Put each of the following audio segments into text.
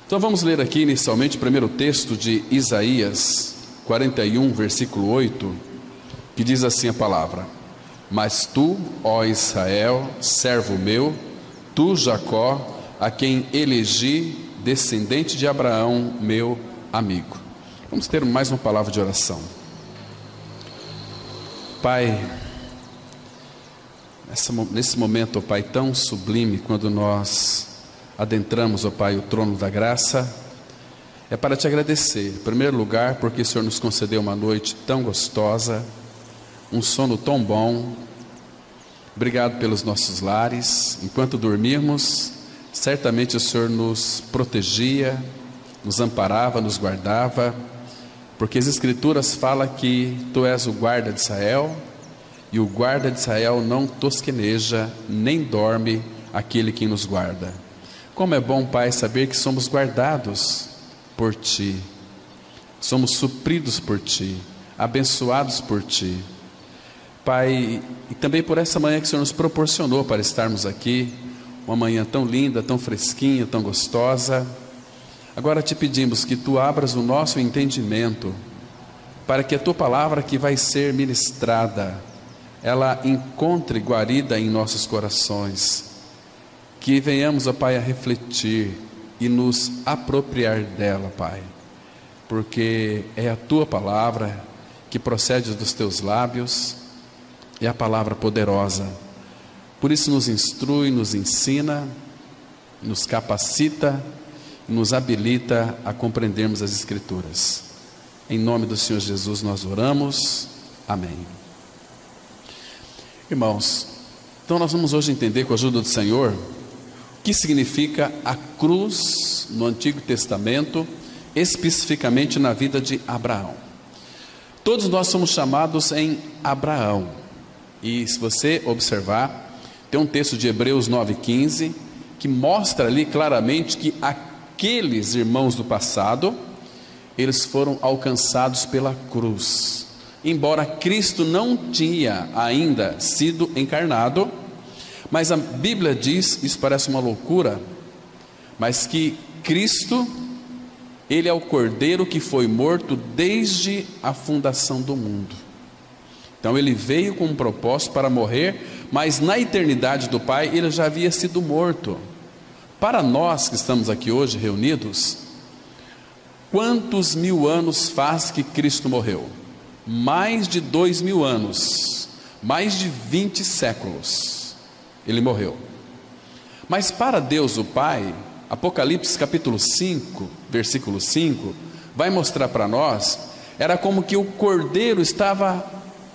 Então vamos ler aqui inicialmente o primeiro texto de Isaías 41, versículo 8, que diz assim a palavra: Mas tu, ó Israel, servo meu, tu, Jacó, a quem elegi, descendente de Abraão, meu amigo. Vamos ter mais uma palavra de oração. Pai, nesse momento, ó Pai, tão sublime, quando nós adentramos, ó Pai, o trono da graça, é para te agradecer, em primeiro lugar, porque o Senhor nos concedeu uma noite tão gostosa, um sono tão bom. Obrigado pelos nossos lares. Enquanto dormirmos, certamente o Senhor nos protegia, nos amparava, nos guardava, porque as Escrituras falam que tu és o guarda de Israel, e o guarda de Israel não tosqueneja, nem dorme aquele que nos guarda. Como é bom, Pai, saber que somos guardados por Ti, somos supridos por Ti, abençoados por Ti, Pai, e também por essa manhã que o Senhor nos proporcionou para estarmos aqui, uma manhã tão linda, tão fresquinha, tão gostosa. Agora te pedimos que Tu abras o nosso entendimento, para que a Tua palavra que vai ser ministrada, ela encontre guarida em nossos corações, que venhamos, ó Pai, a refletir e nos apropriar dela, Pai, porque é a Tua palavra que procede dos Teus lábios, é a palavra poderosa. Por isso nos instrui, nos ensina, nos capacita, nos habilita a compreendermos as Escrituras. Em nome do Senhor Jesus nós oramos, amém. Irmãos, então nós vamos hoje entender, com a ajuda do Senhor, o que significa a cruz no Antigo Testamento, especificamente na vida de Abraão. Todos nós somos chamados em Abraão, e se você observar, tem um texto de Hebreus 9,15, que mostra ali claramente que aqueles irmãos do passado, eles foram alcançados pela cruz. Embora Cristo não tinha ainda sido encarnado, mas a Bíblia diz, isso parece uma loucura, mas que Cristo, Ele é o Cordeiro que foi morto desde a fundação do mundo. Então Ele veio com um propósito para morrer, mas na eternidade do Pai Ele já havia sido morto. Para nós que estamos aqui hoje reunidos, quantos mil anos faz que Cristo morreu? Mais de 2000 anos, mais de 20 séculos Ele morreu. Mas para Deus o Pai, Apocalipse capítulo 5, versículo 5, vai mostrar para nós, era como que o Cordeiro estava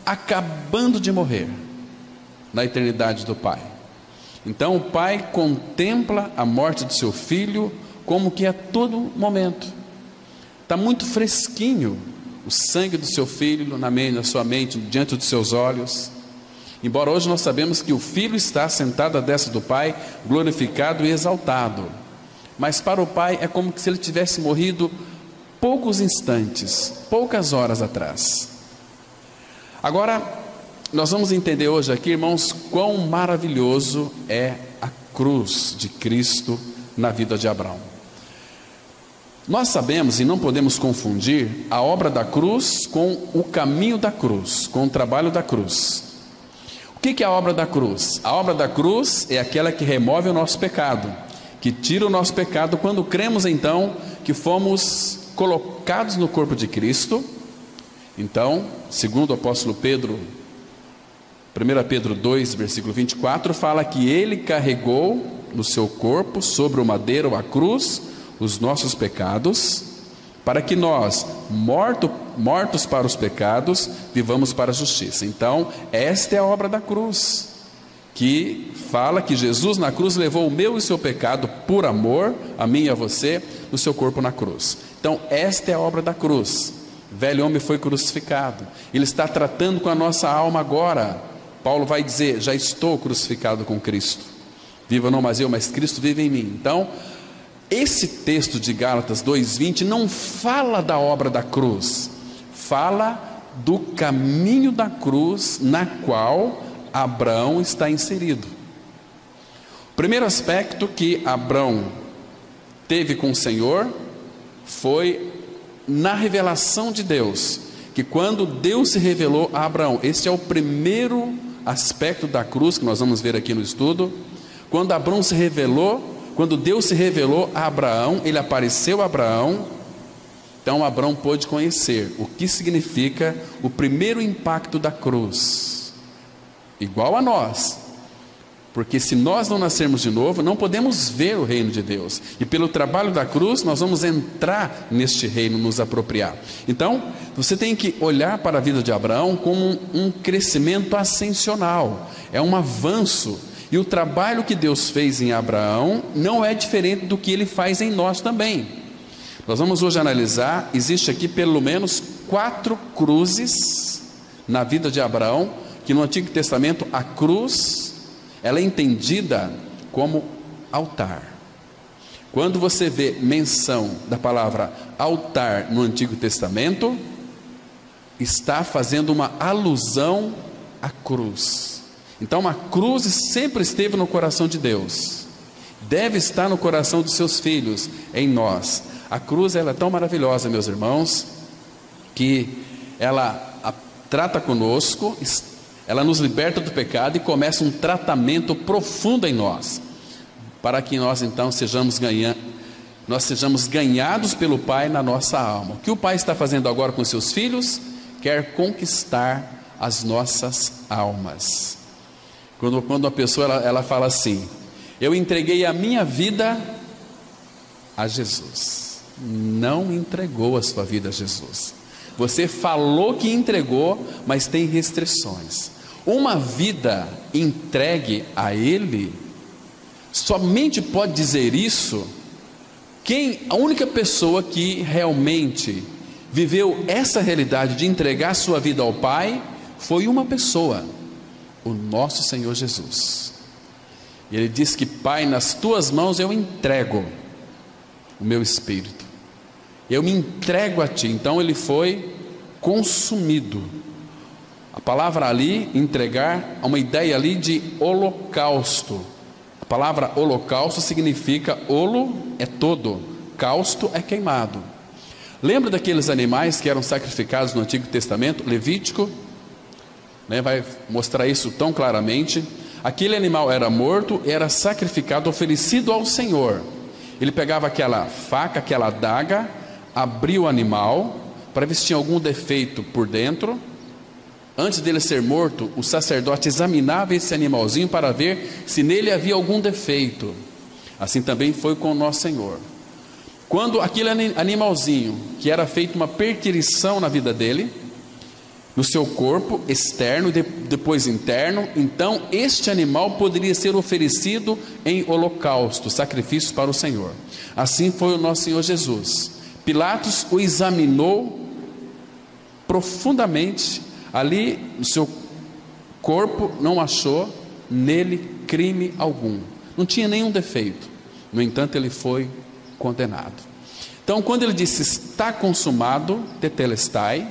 acabando de morrer na eternidade do Pai. Então o Pai contempla a morte do seu Filho como que a todo momento. Está muito fresquinho o sangue do seu Filho na sua mente, diante dos seus olhos. Embora hoje nós sabemos que o Filho está sentado à destra do Pai, glorificado e exaltado, mas para o Pai é como se Ele tivesse morrido poucos instantes, poucas horas atrás. Agora, nós vamos entender hoje aqui, irmãos, quão maravilhoso é a cruz de Cristo na vida de Abraão. Nós sabemos e não podemos confundir a obra da cruz com o caminho da cruz, com o trabalho da cruz. O que é a obra da cruz? A obra da cruz é aquela que remove o nosso pecado, que tira o nosso pecado quando cremos então que fomos colocados no corpo de Cristo. Então, segundo o apóstolo Pedro, 1 Pedro 2, versículo 24, fala que Ele carregou no seu corpo, sobre o madeiro, a cruz, os nossos pecados, para que nós, mortos para os pecados, vivamos para a justiça. Então, esta é a obra da cruz, que fala que Jesus na cruz levou o meu e o seu pecado por amor, a mim e a você, no seu corpo na cruz. Então, esta é a obra da cruz. O velho homem foi crucificado, Ele está tratando com a nossa alma agora. Paulo vai dizer, já estou crucificado com Cristo, viva não mais eu, mas Cristo vive em mim. Então, esse texto de Gálatas 2:20 não fala da obra da cruz, fala do caminho da cruz na qual Abraão está inserido. O primeiro aspecto que Abraão teve com o Senhor foi na revelação de Deus, que quando Deus se revelou a Abraão, este é o primeiro aspecto da cruz que nós vamos ver aqui no estudo. Quando Abraão se revelou, quando Deus se revelou a Abraão, ele apareceu a Abraão, então Abraão pôde conhecer o que significa o primeiro impacto da cruz, igual a nós, porque se nós não nascermos de novo, não podemos ver o reino de Deus, e pelo trabalho da cruz, nós vamos entrar neste reino, nos apropriar. Então, você tem que olhar para a vida de Abraão como um crescimento ascensional, é um avanço, e o trabalho que Deus fez em Abraão, não é diferente do que Ele faz em nós também. Nós vamos hoje analisar, existe aqui pelo menos 4 cruzes na vida de Abraão, que no Antigo Testamento a cruz, ela é entendida como altar. Quando você vê menção da palavra altar no Antigo Testamento, está fazendo uma alusão à cruz. Então a cruz sempre esteve no coração de Deus, deve estar no coração dos seus filhos, em nós. A cruz, ela é tão maravilhosa, meus irmãos, que ela trata conosco, ela nos liberta do pecado e começa um tratamento profundo em nós, para que nós então sejamos ganhados pelo Pai na nossa alma. O que o Pai está fazendo agora com seus filhos? Quer conquistar as nossas almas. Quando a pessoa ela fala assim: eu entreguei a minha vida a Jesus. Não entregou a sua vida a Jesus. Você falou que entregou, mas tem restrições. Uma vida entregue a Ele, somente pode dizer isso a única pessoa que realmente viveu essa realidade de entregar sua vida ao Pai, foi uma pessoa, o nosso Senhor Jesus. E Ele diz que: Pai, nas tuas mãos eu entrego o meu espírito, eu me entrego a Ti. Então Ele foi consumido. A palavra ali, entregar, é uma ideia ali de holocausto. A palavra holocausto significa: holo é todo, causto é queimado. Lembra daqueles animais que eram sacrificados no Antigo Testamento? Levítico, vai mostrar isso tão claramente. Aquele animal era morto, era sacrificado, oferecido ao Senhor. Ele pegava aquela faca, aquela adaga, abria o animal para ver se tinha algum defeito por dentro. Antes dele ser morto, o sacerdote examinava esse animalzinho para ver se nele havia algum defeito. Assim também foi com o nosso Senhor. Quando aquele animalzinho, que era feito uma perquisição na vida dele, no seu corpo externo e depois interno, então este animal poderia ser oferecido em holocausto, sacrifício para o Senhor. Assim foi o nosso Senhor Jesus. Pilatos o examinou profundamente. Ali no seu corpo não achou nele crime algum, não tinha nenhum defeito. No entanto, ele foi condenado. Então, quando ele disse: está consumado, tetelestai,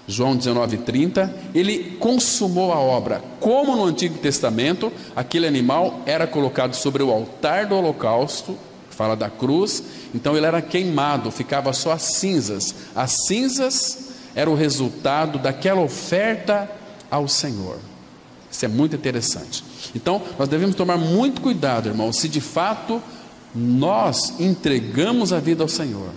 João 19:30, ele consumou a obra. Como no Antigo Testamento, aquele animal era colocado sobre o altar do holocausto, fala da cruz, então ele era queimado, ficava só as cinzas. As cinzas era o resultado daquela oferta ao Senhor. Isso é muito interessante. Então, nós devemos tomar muito cuidado, irmão, se de fato nós entregamos a vida ao Senhor.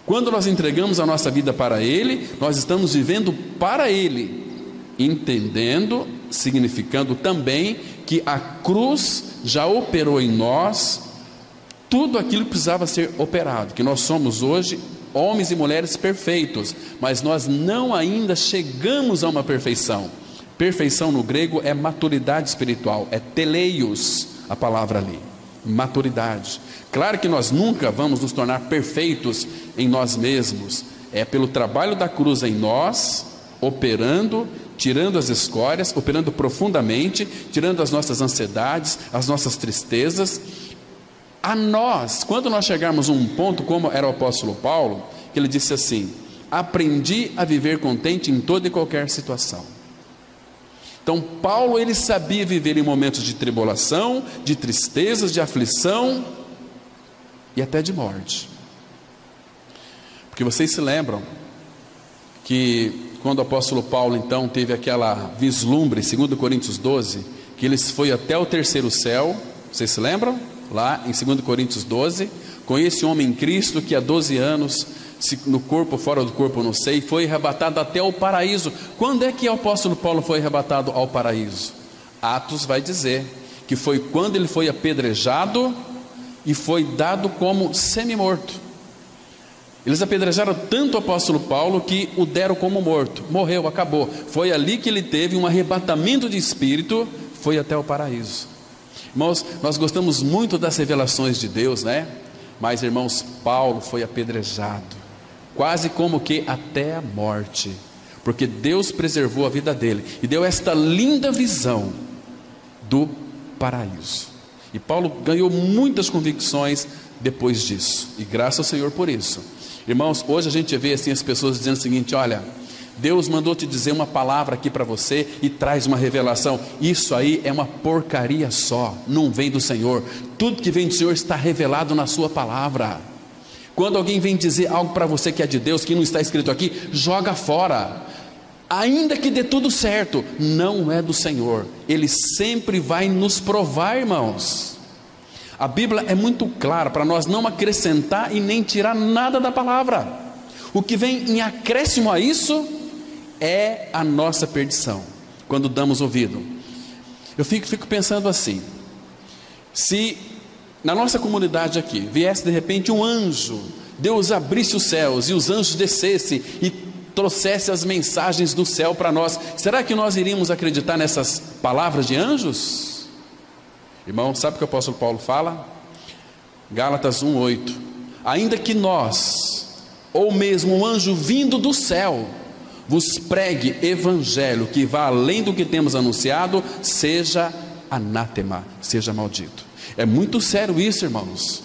Quando nós entregamos a nossa vida para Ele, nós estamos vivendo para Ele, entendendo, significando também que a cruz já operou em nós tudo aquilo que precisava ser operado, que nós somos hoje homens e mulheres perfeitos, mas nós não ainda chegamos a uma perfeição. Perfeição no grego é maturidade espiritual, é teleios, a palavra ali, maturidade. Claro que nós nunca vamos nos tornar perfeitos em nós mesmos, é pelo trabalho da cruz em nós, operando, tirando as escórias, operando profundamente, tirando as nossas ansiedades, as nossas tristezas. A nós, quando nós chegarmos a um ponto como era o apóstolo Paulo, que ele disse assim: aprendi a viver contente em toda e qualquer situação. Então Paulo, ele sabia viver em momentos de tribulação, de tristezas, de aflição, e até de morte. Porque vocês se lembram que quando o apóstolo Paulo então teve aquela vislumbre, 2 Coríntios 12, que ele foi até o terceiro céu, vocês se lembram? Lá em 2 Coríntios 12, com esse homem em Cristo que há 12 anos, no corpo, fora do corpo, não sei, foi arrebatado até o paraíso. Quando é que o apóstolo Paulo foi arrebatado ao paraíso? Atos vai dizer que foi quando ele foi apedrejado e foi dado como semi-morto. Eles apedrejaram tanto o apóstolo Paulo que o deram como morto, morreu, acabou. Foi ali que ele teve um arrebatamento de espírito, foi até o paraíso. Irmãos, nós gostamos muito das revelações de Deus, né? Mas, irmãos, Paulo foi apedrejado, quase como que até a morte, porque Deus preservou a vida dele e deu esta linda visão do paraíso. E Paulo ganhou muitas convicções depois disso, e graças ao Senhor por isso. Irmãos, hoje a gente vê assim as pessoas dizendo o seguinte: olha, Deus mandou te dizer uma palavra aqui para você e traz uma revelação. Isso aí é uma porcaria só, não vem do Senhor. Tudo que vem do Senhor está revelado na sua palavra. Quando alguém vem dizer algo para você que é de Deus, que não está escrito aqui, joga fora. Ainda que dê tudo certo, não é do Senhor. Ele sempre vai nos provar, irmãos. A Bíblia é muito clara para nós não acrescentar e nem tirar nada da palavra. O que vem em acréscimo a isso é a nossa perdição, quando damos ouvido. Eu fico pensando assim: se na nossa comunidade aqui viesse de repente um anjo, Deus abrisse os céus e os anjos descessem e trouxesse as mensagens do céu para nós, será que nós iríamos acreditar nessas palavras de anjos? Irmão, sabe o que o apóstolo Paulo fala? Gálatas 1:8: ainda que nós, ou mesmo um anjo vindo do céu, vos pregue evangelho que vá além do que temos anunciado, seja anátema, seja maldito. É muito sério isso, irmãos.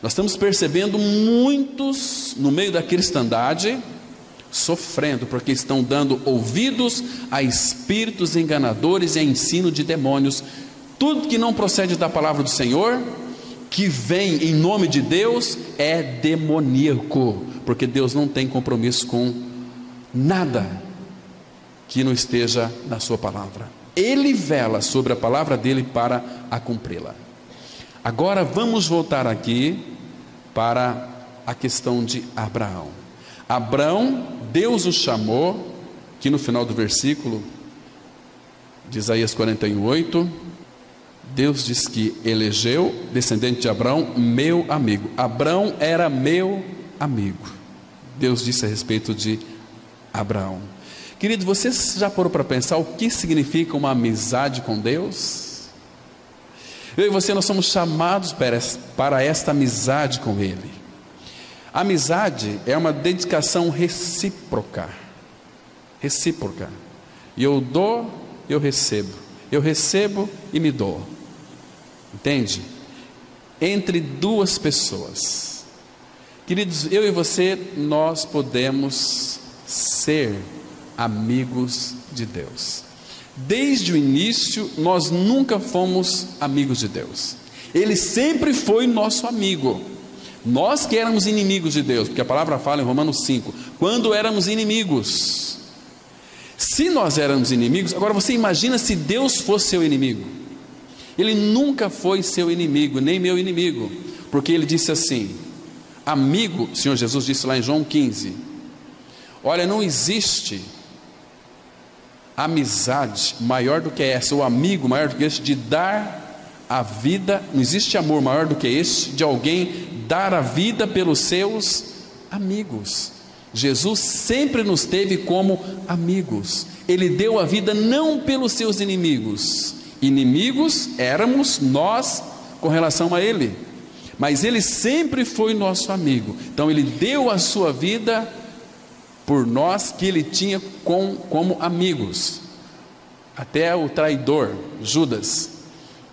Nós estamos percebendo muitos no meio da cristandade sofrendo porque estão dando ouvidos a espíritos enganadores e a ensino de demônios. Tudo que não procede da palavra do Senhor, que vem em nome de Deus, é demoníaco, porque Deus não tem compromisso com nada que não esteja na sua palavra. Ele vela sobre a palavra dele para a cumpri-la. Agora vamos voltar aqui para a questão de Abraão. Abraão, Deus o chamou, que no final do versículo de Isaías 41:8, Deus diz que elegeu, descendente de Abraão, meu amigo. Abraão era meu amigo. Deus disse a respeito de Abraão. Querido, você já parou para pensar o que significa uma amizade com Deus? Eu e você, nós somos chamados para esta amizade com Ele. Amizade é uma dedicação recíproca. Recíproca. Eu dou, eu recebo. Eu recebo e me dou. Entende? Entre duas pessoas. Queridos, eu e você, nós podemos ser amigos de Deus. Desde o início, nós nunca fomos amigos de Deus. Ele sempre foi nosso amigo. Nós que éramos inimigos de Deus, porque a palavra fala em Romanos 5, quando éramos inimigos. Se nós éramos inimigos, agora você imagina se Deus fosse seu inimigo. Ele nunca foi seu inimigo, nem meu inimigo, porque ele disse assim, amigo, o Senhor Jesus disse lá em João 15, olha, não existe amizade maior do que essa, ou amigo maior do que esse, de dar a vida, não existe amor maior do que esse, de alguém dar a vida pelos seus amigos. Jesus sempre nos teve como amigos. Ele deu a vida não pelos seus inimigos. Inimigos éramos nós com relação a Ele, mas Ele sempre foi nosso amigo. Então Ele deu a sua vida por nós que Ele tinha como amigos. Até o traidor Judas,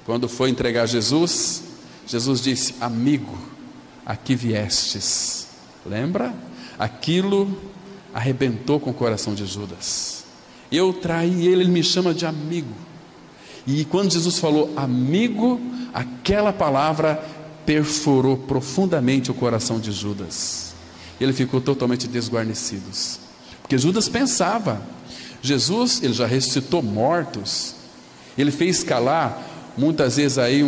quando foi entregar Jesus, Jesus disse, amigo, aqui viestes. Lembra? Aquilo arrebentou com o coração de Judas. Eu traí ele me chama de amigo. E quando Jesus falou amigo, aquela palavra perfurou profundamente o coração de Judas. Ele ficou totalmente desguarnecido, porque Judas pensava: Jesus, ele já ressuscitou mortos, ele fez calar muitas vezes aí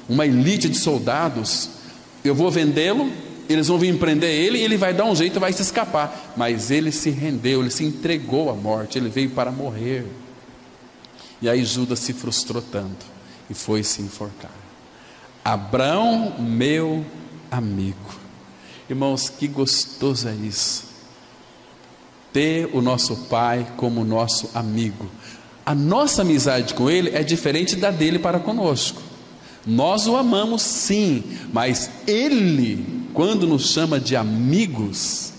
uma elite de soldados. Eu vou vendê-lo, eles vão vir prender ele, e ele vai dar um jeito, vai se escapar. Mas ele se rendeu, ele se entregou à morte, ele veio para morrer. E aí Judas se frustrou tanto e foi se enforcar. Abraão, meu amigo. Irmãos, que gostoso é isso, ter o nosso pai como nosso amigo. A nossa amizade com ele é diferente da dele para conosco. Nós o amamos sim, mas ele, quando nos chama de amigos,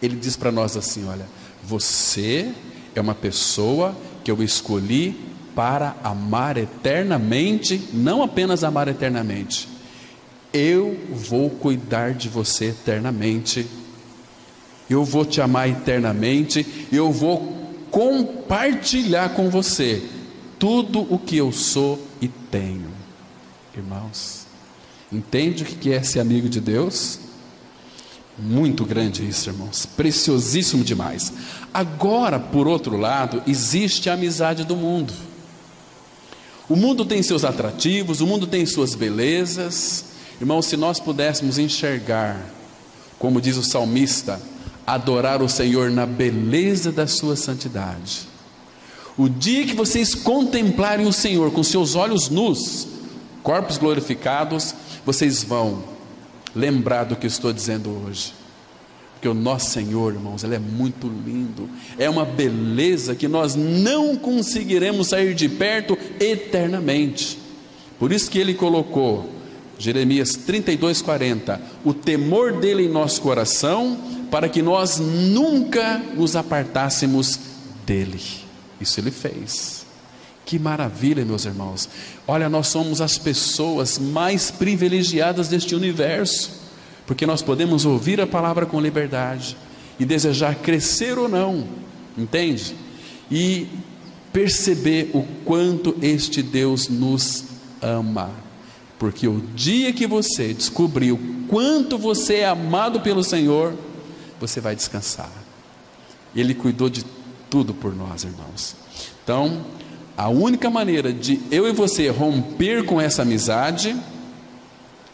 ele diz para nós assim: olha, você é uma pessoa que eu escolhi para amar eternamente. Não apenas amar eternamente, eu vou cuidar de você eternamente, eu vou te amar eternamente, eu vou compartilhar com você tudo o que eu sou e tenho. Irmãos, entende o que é ser amigo de Deus? Muito grande isso, irmãos, preciosíssimo demais. Agora, por outro lado, existe a amizade do mundo. O mundo tem seus atrativos, o mundo tem suas belezas. Irmãos, se nós pudéssemos enxergar, como diz o salmista, adorar o Senhor na beleza da sua santidade. O dia que vocês contemplarem o Senhor com seus olhos nus, corpos glorificados, vocês vão lembrar do que eu estou dizendo hoje. Porque o nosso Senhor, irmãos, Ele é muito lindo, é uma beleza que nós não conseguiremos sair de perto eternamente. Por isso que Ele colocou, Jeremias 32:40, o temor dEle em nosso coração, para que nós nunca nos apartássemos dEle. Isso Ele fez. Que maravilha, meus irmãos. Olha, nós somos as pessoas mais privilegiadas deste universo, porque nós podemos ouvir a palavra com liberdade e desejar crescer ou não, entende? E perceber o quanto este Deus nos ama, porque o dia que você descobrir o quanto você é amado pelo Senhor, você vai descansar. Ele cuidou de tudo por nós, irmãos. Então, a única maneira de eu e você romper com essa amizade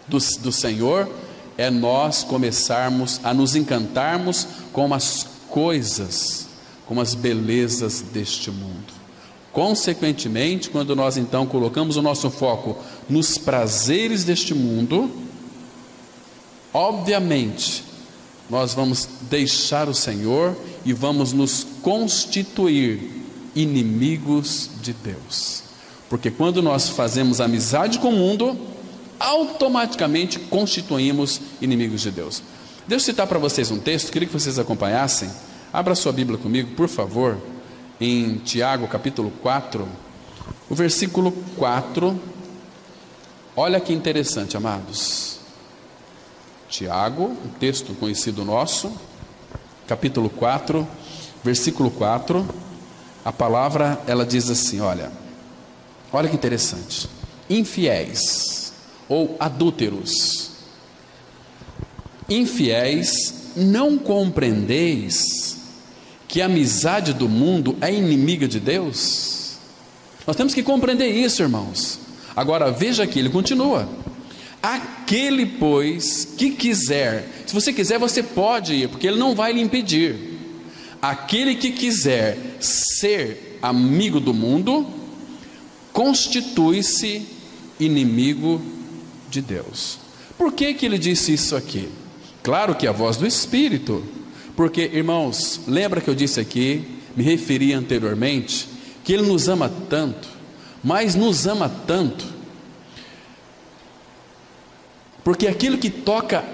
do Senhor é nós começarmos a nos encantarmos com as coisas, com as belezas deste mundo. Consequentemente, quando nós então colocamos o nosso foco nos prazeres deste mundo, obviamente nós vamos deixar o Senhor e vamos nos constituir inimigos de Deus, porque quando nós fazemos amizade com o mundo, automaticamente constituímos inimigos de Deus. Deixa eu citar para vocês um texto, queria que vocês acompanhassem. Abra sua Bíblia comigo, por favor, em Tiago capítulo 4, o versículo 4. Olha que interessante, amados. Tiago, um texto conhecido nosso, capítulo 4, versículo 4. A palavra, ela diz assim, olha que interessante: infiéis ou adúlteros, infiéis, não compreendeis que a amizade do mundo é inimiga de Deus? Nós temos que compreender isso, irmãos. Agora veja aqui, ele continua: aquele pois que quiser, se você quiser você pode ir, porque ele não vai lhe impedir. Aquele que quiser ser amigo do mundo, constitui-se inimigo de Deus. Por que ele disse isso aqui? Claro que é a voz do Espírito, porque, irmãos, lembra que eu disse aqui, me referi anteriormente, que Ele nos ama tanto, mas nos ama tanto, porque aquilo que toca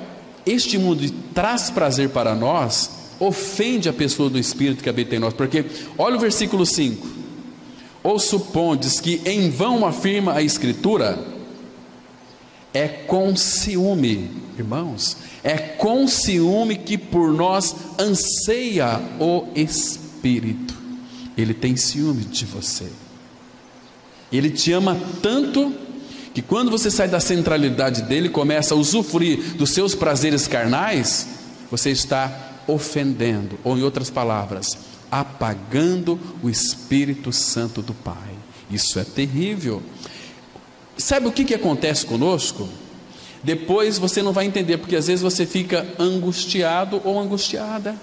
este mundo e traz prazer para nós, ofende a pessoa do Espírito que habita em nós. Porque, olha o versículo 5: ou supondes que em vão afirma a Escritura? É com ciúme, irmãos, é com ciúme que por nós anseia o Espírito. Ele tem ciúme de você, Ele te ama tanto que quando você sai da centralidade dele, começa a usufruir dos seus prazeres carnais, você está ofendendo, ou em outras palavras, apagando o Espírito Santo do Pai. Isso é terrível. Sabe o que acontece conosco? Depois você não vai entender, porque às vezes você fica angustiado ou angustiada,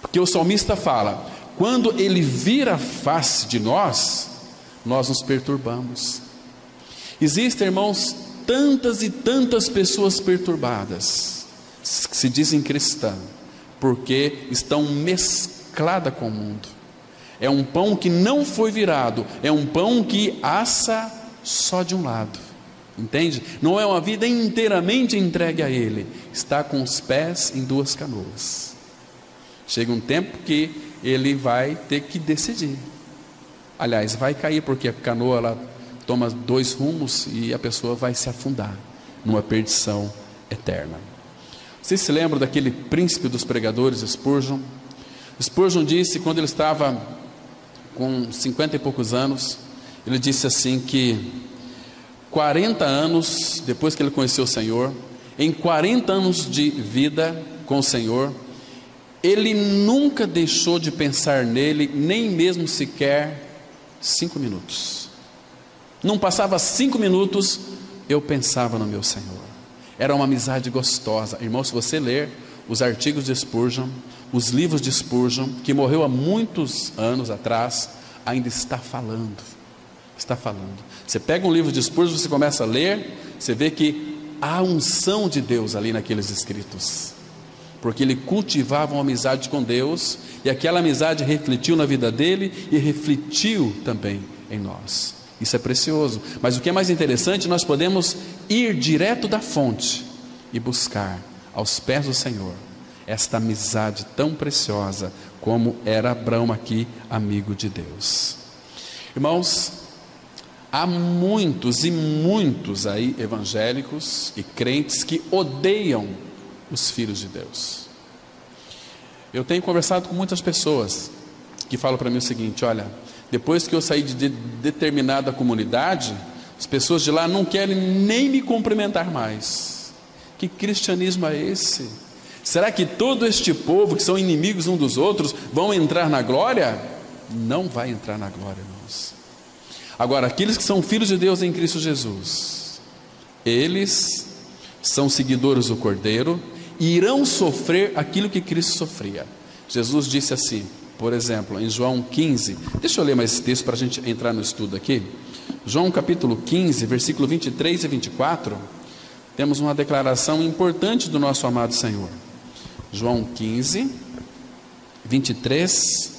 porque o salmista fala, quando ele vira a face de nós, nós nos perturbamos. Existem, irmãos, tantas e tantas pessoas perturbadas, que se dizem cristãs, porque estão mescladas com o mundo. É um pão que não foi virado, é um pão que assa só de um lado, entende? Não é uma vida inteiramente entregue a Ele, está com os pés em duas canoas. Chega um tempo que ele vai ter que decidir. Aliás, vai cair, porque a canoa ela toma dois rumos e a pessoa vai se afundar numa perdição eterna. Vocês se lembram daquele príncipe dos pregadores, Spurgeon? Spurgeon disse, quando ele estava com 50 e poucos anos, ele disse assim que 40 anos depois que ele conheceu o Senhor, em 40 anos de vida com o Senhor, ele nunca deixou de pensar nele, nem mesmo sequer 5 minutos. Não passava 5 minutos, eu pensava no meu Senhor. Era uma amizade gostosa. Irmão, se você ler os artigos de Spurgeon, os livros de Spurgeon, que morreu há muitos anos atrás, ainda está falando. Está falando. Você pega um livro de Spurgeon, você começa a ler, você vê que há unção de Deus ali naqueles escritos, porque ele cultivava uma amizade com Deus, e aquela amizade refletiu na vida dele, e refletiu também em nós. Isso é precioso, mas o que é mais interessante, nós podemos ir direto da fonte, e buscar aos pés do Senhor, esta amizade tão preciosa, como era Abraão aqui, amigo de Deus. Irmãos, há muitos e muitos aí, evangélicos e crentes, que odeiam os filhos de Deus. Eu tenho conversado com muitas pessoas que falam para mim o seguinte: olha, depois que eu saí de determinada comunidade, as pessoas de lá não querem nem me cumprimentar mais. Que cristianismo é esse? Será que todo este povo, que são inimigos uns dos outros, vão entrar na glória? Não vai entrar na glória, irmãos. Agora, aqueles que são filhos de Deus em Cristo Jesus, eles são seguidores do Cordeiro e irão sofrer aquilo que Cristo sofria. Jesus disse assim, por exemplo, em João 15, deixa eu ler mais esse texto para a gente entrar no estudo aqui. João capítulo 15, versículo 23 e 24, temos uma declaração importante do nosso amado Senhor. João 15, 23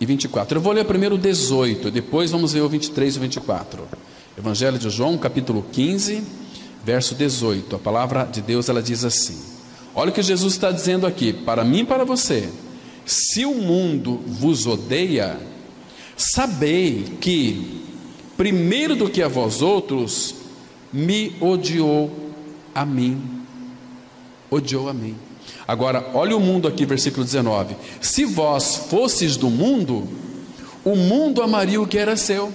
e 24. Eu vou ler primeiro o 18, depois vamos ver o 23 e o 24. Evangelho de João, capítulo 15, verso 18. A palavra de Deus, ela diz assim: olha o que Jesus está dizendo aqui, para mim e para você: se o mundo vos odeia, sabei que, primeiro do que a vós outros, me odiou a mim. Odiou a mim. Agora, olha o mundo aqui, versículo 19: se vós fosses do mundo, o mundo amaria o que era seu.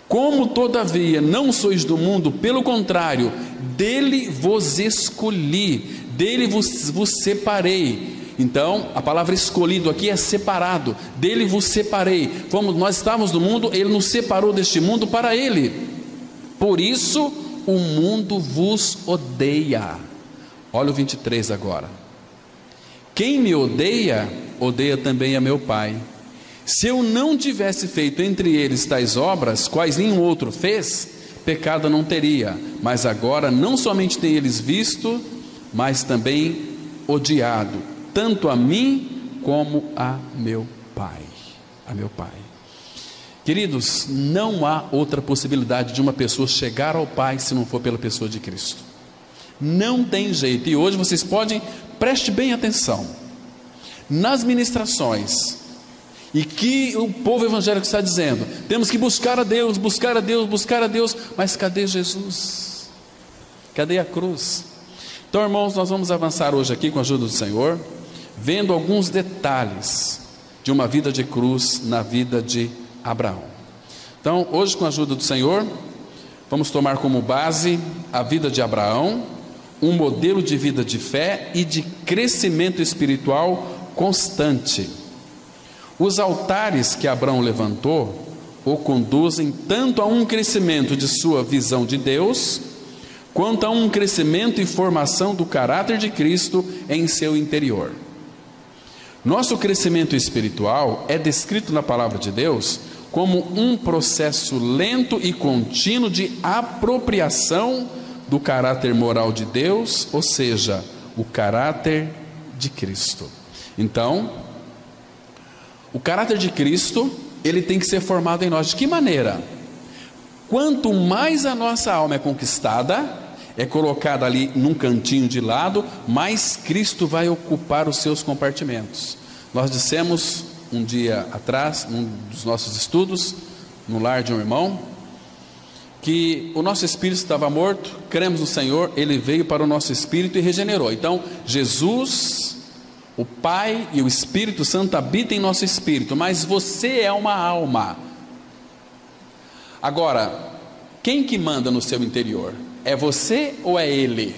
Como todavia não sois do mundo, pelo contrário, dele vos escolhi, dele vos separei. Então, a palavra escolhido aqui é separado, dele vos separei. Nós estávamos no mundo, ele nos separou deste mundo para ele. Por isso, o mundo vos odeia. Olha o 23 agora: quem me odeia, odeia também a meu Pai. Se eu não tivesse feito entre eles tais obras, quais nenhum outro fez, pecado não teria. Mas agora não somente tem eles visto, mas também odiado, tanto a mim como a meu Pai. A meu Pai. Queridos, não há outra possibilidade de uma pessoa chegar ao Pai se não for pela pessoa de Cristo. Não tem jeito. E hoje vocês podem, preste bem atenção nas ministrações, e que o povo evangélico está dizendo: temos que buscar a Deus, buscar a Deus, buscar a Deus. Mas cadê Jesus? Cadê a cruz? Então, irmãos, nós vamos avançar hoje aqui com a ajuda do Senhor, vendo alguns detalhes de uma vida de cruz na vida de Abraão. Então, hoje, com a ajuda do Senhor, Vamos tomar como base a vida de Abraão, um modelo de vida de fé e de crescimento espiritual constante. Os altares que Abraão levantou o conduzem tanto a um crescimento de sua visão de Deus, quanto a um crescimento e formação do caráter de Cristo em seu interior. Nosso crescimento espiritual é descrito na palavra de Deus como um processo lento e contínuo de apropriação do caráter moral de Deus, ou seja, o caráter de Cristo. Então, o caráter de Cristo, ele tem que ser formado em nós. De que maneira? Quanto mais a nossa alma é conquistada, é colocada ali num cantinho de lado, mais Cristo vai ocupar os seus compartimentos. Nós dissemos um dia atrás, num dos nossos estudos, no lar de um irmão, que o nosso espírito estava morto, cremos no Senhor, Ele veio para o nosso espírito e regenerou. Então, Jesus, o Pai e o Espírito Santo habitam em nosso espírito, mas você é uma alma. Agora, quem que manda no seu interior? É você ou é Ele?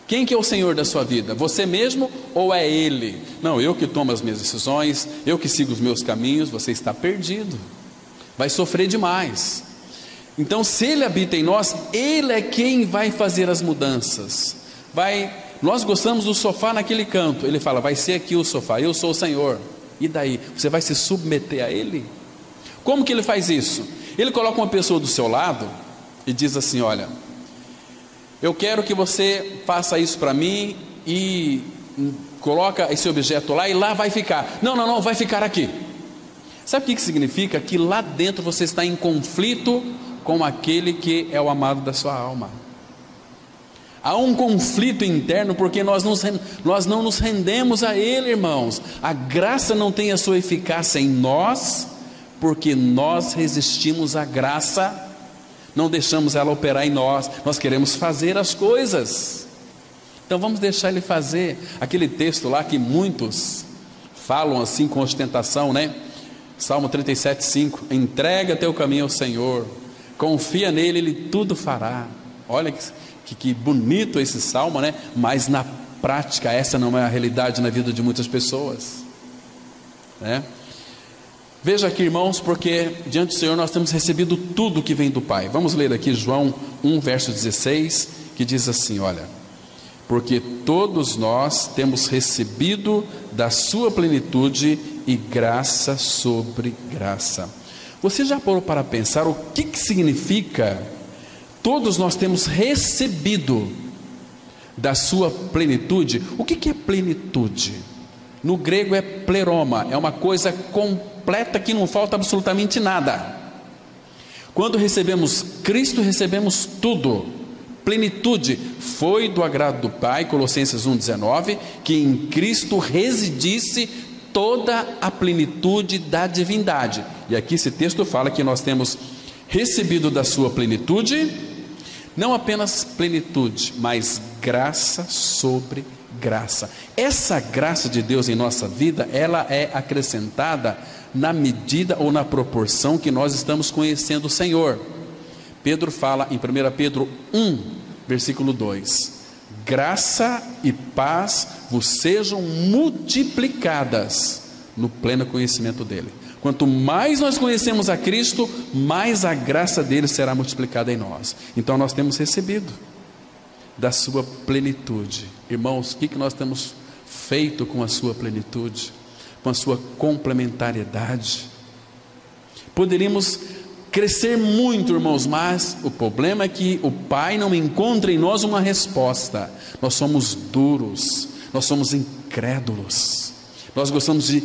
Quem que é o Senhor da sua vida? Você mesmo ou é Ele? Não, eu que tomo as minhas decisões, eu que sigo os meus caminhos. Você está perdido, vai sofrer demais. Então, se Ele habita em nós, Ele é quem vai fazer as mudanças. Nós gostamos do sofá naquele canto, Ele fala, vai ser aqui o sofá, eu sou o Senhor. E daí? Você vai se submeter a Ele? Como que Ele faz isso? Ele coloca uma pessoa do seu lado e diz assim, olha, eu quero que você faça isso para mim, e coloca esse objeto lá, e lá vai ficar. Não, vai ficar aqui. Sabe o que significa? Que lá dentro você está em conflito com aquele que é o amado da sua alma. Há um conflito interno, porque nós não nos rendemos a Ele, irmãos. A graça não tem a sua eficácia em nós, porque nós resistimos à graça, não deixamos ela operar em nós. Nós queremos fazer as coisas, então vamos deixar Ele fazer. Aquele texto lá que muitos falam assim com ostentação, né? Salmo 37:5, entrega teu caminho ao Senhor, confia nele, Ele tudo fará. Olha que bonito esse salmo, né? Mas na prática essa não é a realidade na vida de muitas pessoas, né? Veja aqui, irmãos, porque diante do Senhor nós temos recebido tudo que vem do Pai. Vamos ler aqui João 1, verso 16, que diz assim, olha, porque todos nós temos recebido da sua plenitude e graça sobre graça. Você já parou para pensar o que significa todos nós temos recebido da sua plenitude? O que é plenitude? No grego é pleroma, é uma coisa completa que não falta absolutamente nada. Quando recebemos Cristo, recebemos tudo. Plenitude, foi do agrado do Pai, Colossenses 1,19, que em Cristo residisse toda a plenitude da divindade. E aqui esse texto fala que nós temos recebido da sua plenitude, não apenas plenitude, mas graça sobre graça. Essa graça de Deus em nossa vida, ela é acrescentada na medida ou na proporção que nós estamos conhecendo o Senhor. Pedro fala em 1 Pedro 1, versículo 2, graça e paz vos sejam multiplicadas no pleno conhecimento dele. Quanto mais nós conhecemos a Cristo, mais a graça dele será multiplicada em nós. Então nós temos recebido da sua plenitude. Irmãos, o que nós temos feito com a sua plenitude, com a sua complementariedade? Poderíamos crescer muito, irmãos, mas o problema é que o Pai não encontra em nós uma resposta. Nós somos duros, nós somos incrédulos, nós gostamos de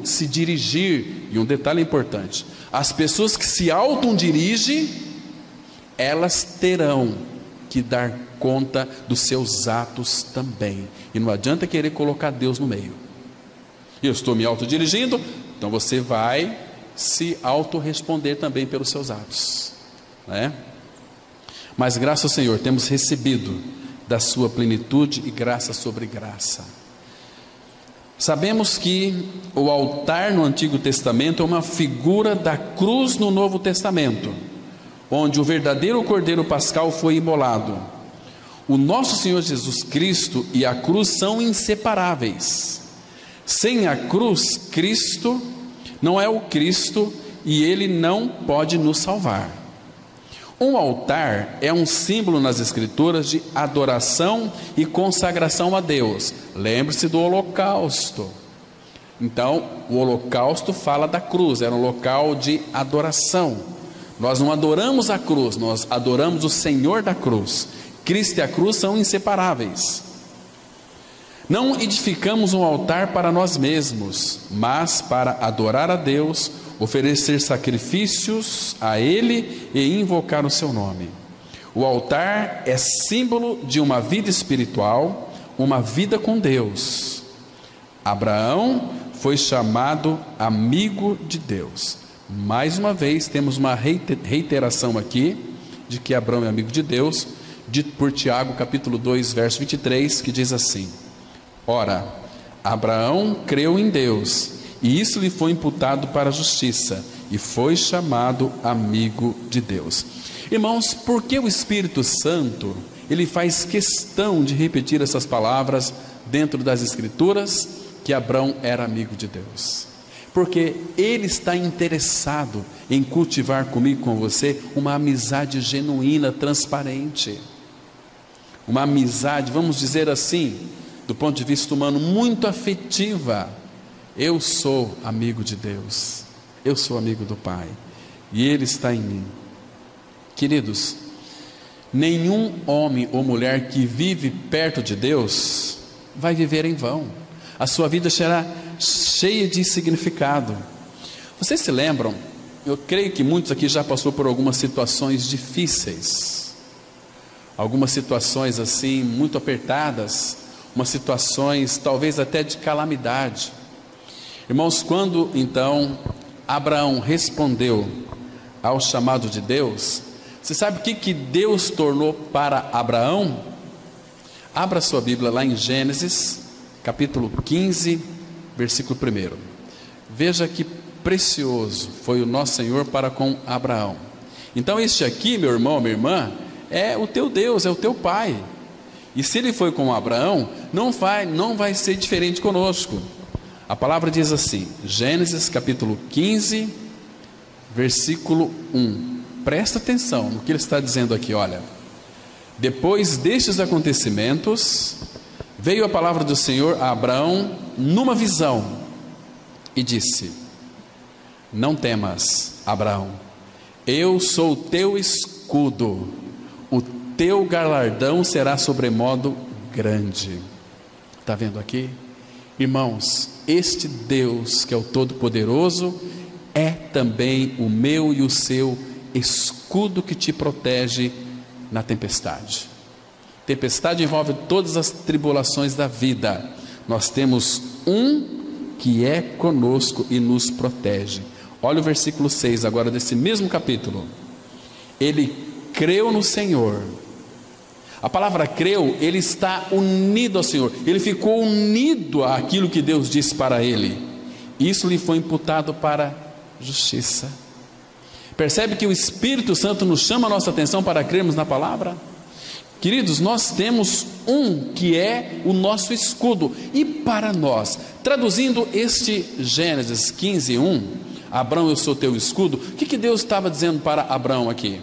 se dirigir. E um detalhe importante, as pessoas que se dirigem, elas terão que dar conta dos seus atos também, e não adianta querer colocar Deus no meio. Eu estou me autodirigindo, então você vai se autorresponder também pelos seus atos, né? Mas graças ao Senhor temos recebido da sua plenitude e graça sobre graça. Sabemos que o altar no Antigo Testamento é uma figura da cruz no Novo Testamento. onde o verdadeiro Cordeiro Pascal foi imolado. O nosso Senhor Jesus Cristo e a cruz são inseparáveis. Sem a cruz, Cristo não é o Cristo e Ele não pode nos salvar. Um altar é um símbolo nas Escrituras de adoração e consagração a Deus. Lembre-se do holocausto. Então, o holocausto fala da cruz, era um local de adoração. Nós não adoramos a cruz, nós adoramos o Senhor da cruz. Cristo e a cruz são inseparáveis. Não edificamos um altar para nós mesmos, mas para adorar a Deus, oferecer sacrifícios a Ele e invocar o seu nome. O altar é símbolo de uma vida espiritual, uma vida com Deus. Abraão foi chamado amigo de Deus. Mais uma vez temos uma reiteração aqui de que Abraão é amigo de Deus, dito por Tiago capítulo 2 verso 23, que diz assim: ora, Abraão creu em Deus, e isso lhe foi imputado para a justiça, e foi chamado amigo de Deus. Irmãos, por que o Espírito Santo, ele faz questão de repetir essas palavras dentro das Escrituras, que Abraão era amigo de Deus? Porque ele está interessado em cultivar comigo, com você, uma amizade genuína, transparente. Uma amizade, vamos dizer assim, do ponto de vista humano, muito afetiva. Eu sou amigo de Deus, eu sou amigo do Pai, e Ele está em mim. Queridos, nenhum homem ou mulher que vive perto de Deus vai viver em vão. A sua vida será cheia de significado. Vocês se lembram? Eu creio que muitos aqui já passou por algumas situações difíceis, algumas situações assim muito apertadas, umas situações talvez até de calamidade. Irmãos, quando então Abraão respondeu ao chamado de Deus, você sabe o que Deus tornou para Abraão? Abra sua Bíblia lá em Gênesis capítulo 15, versículo 1. Veja que precioso foi o nosso Senhor para com Abraão. Então este aqui, meu irmão, minha irmã, é o teu Deus, é o teu Pai. E se ele foi com Abraão, não vai ser diferente conosco. A palavra diz assim, Gênesis capítulo 15, versículo 1. Presta atenção no que ele está dizendo aqui, olha. Depois destes acontecimentos, veio a palavra do Senhor a Abraão numa visão e disse: não temas, Abraão, eu sou o teu escudo, o teu galardão será sobremodo grande. Está vendo aqui? Irmãos, este Deus que é o Todo-Poderoso é também o meu e o seu escudo que te protege na tempestade. Tempestade envolve todas as tribulações da vida. Nós temos um que é conosco e nos protege. Olha o versículo 6 agora desse mesmo capítulo. Ele creu no Senhor. A palavra creu, ele está unido ao Senhor. Ele ficou unido àquilo que Deus disse para ele. Isso lhe foi imputado para justiça. Percebe que o Espírito Santo nos chama a nossa atenção para crermos na palavra? Queridos, nós temos um que é o nosso escudo. E para nós, traduzindo este Gênesis 15, 1, Abraão, eu sou teu escudo. O que Deus estava dizendo para Abraão aqui?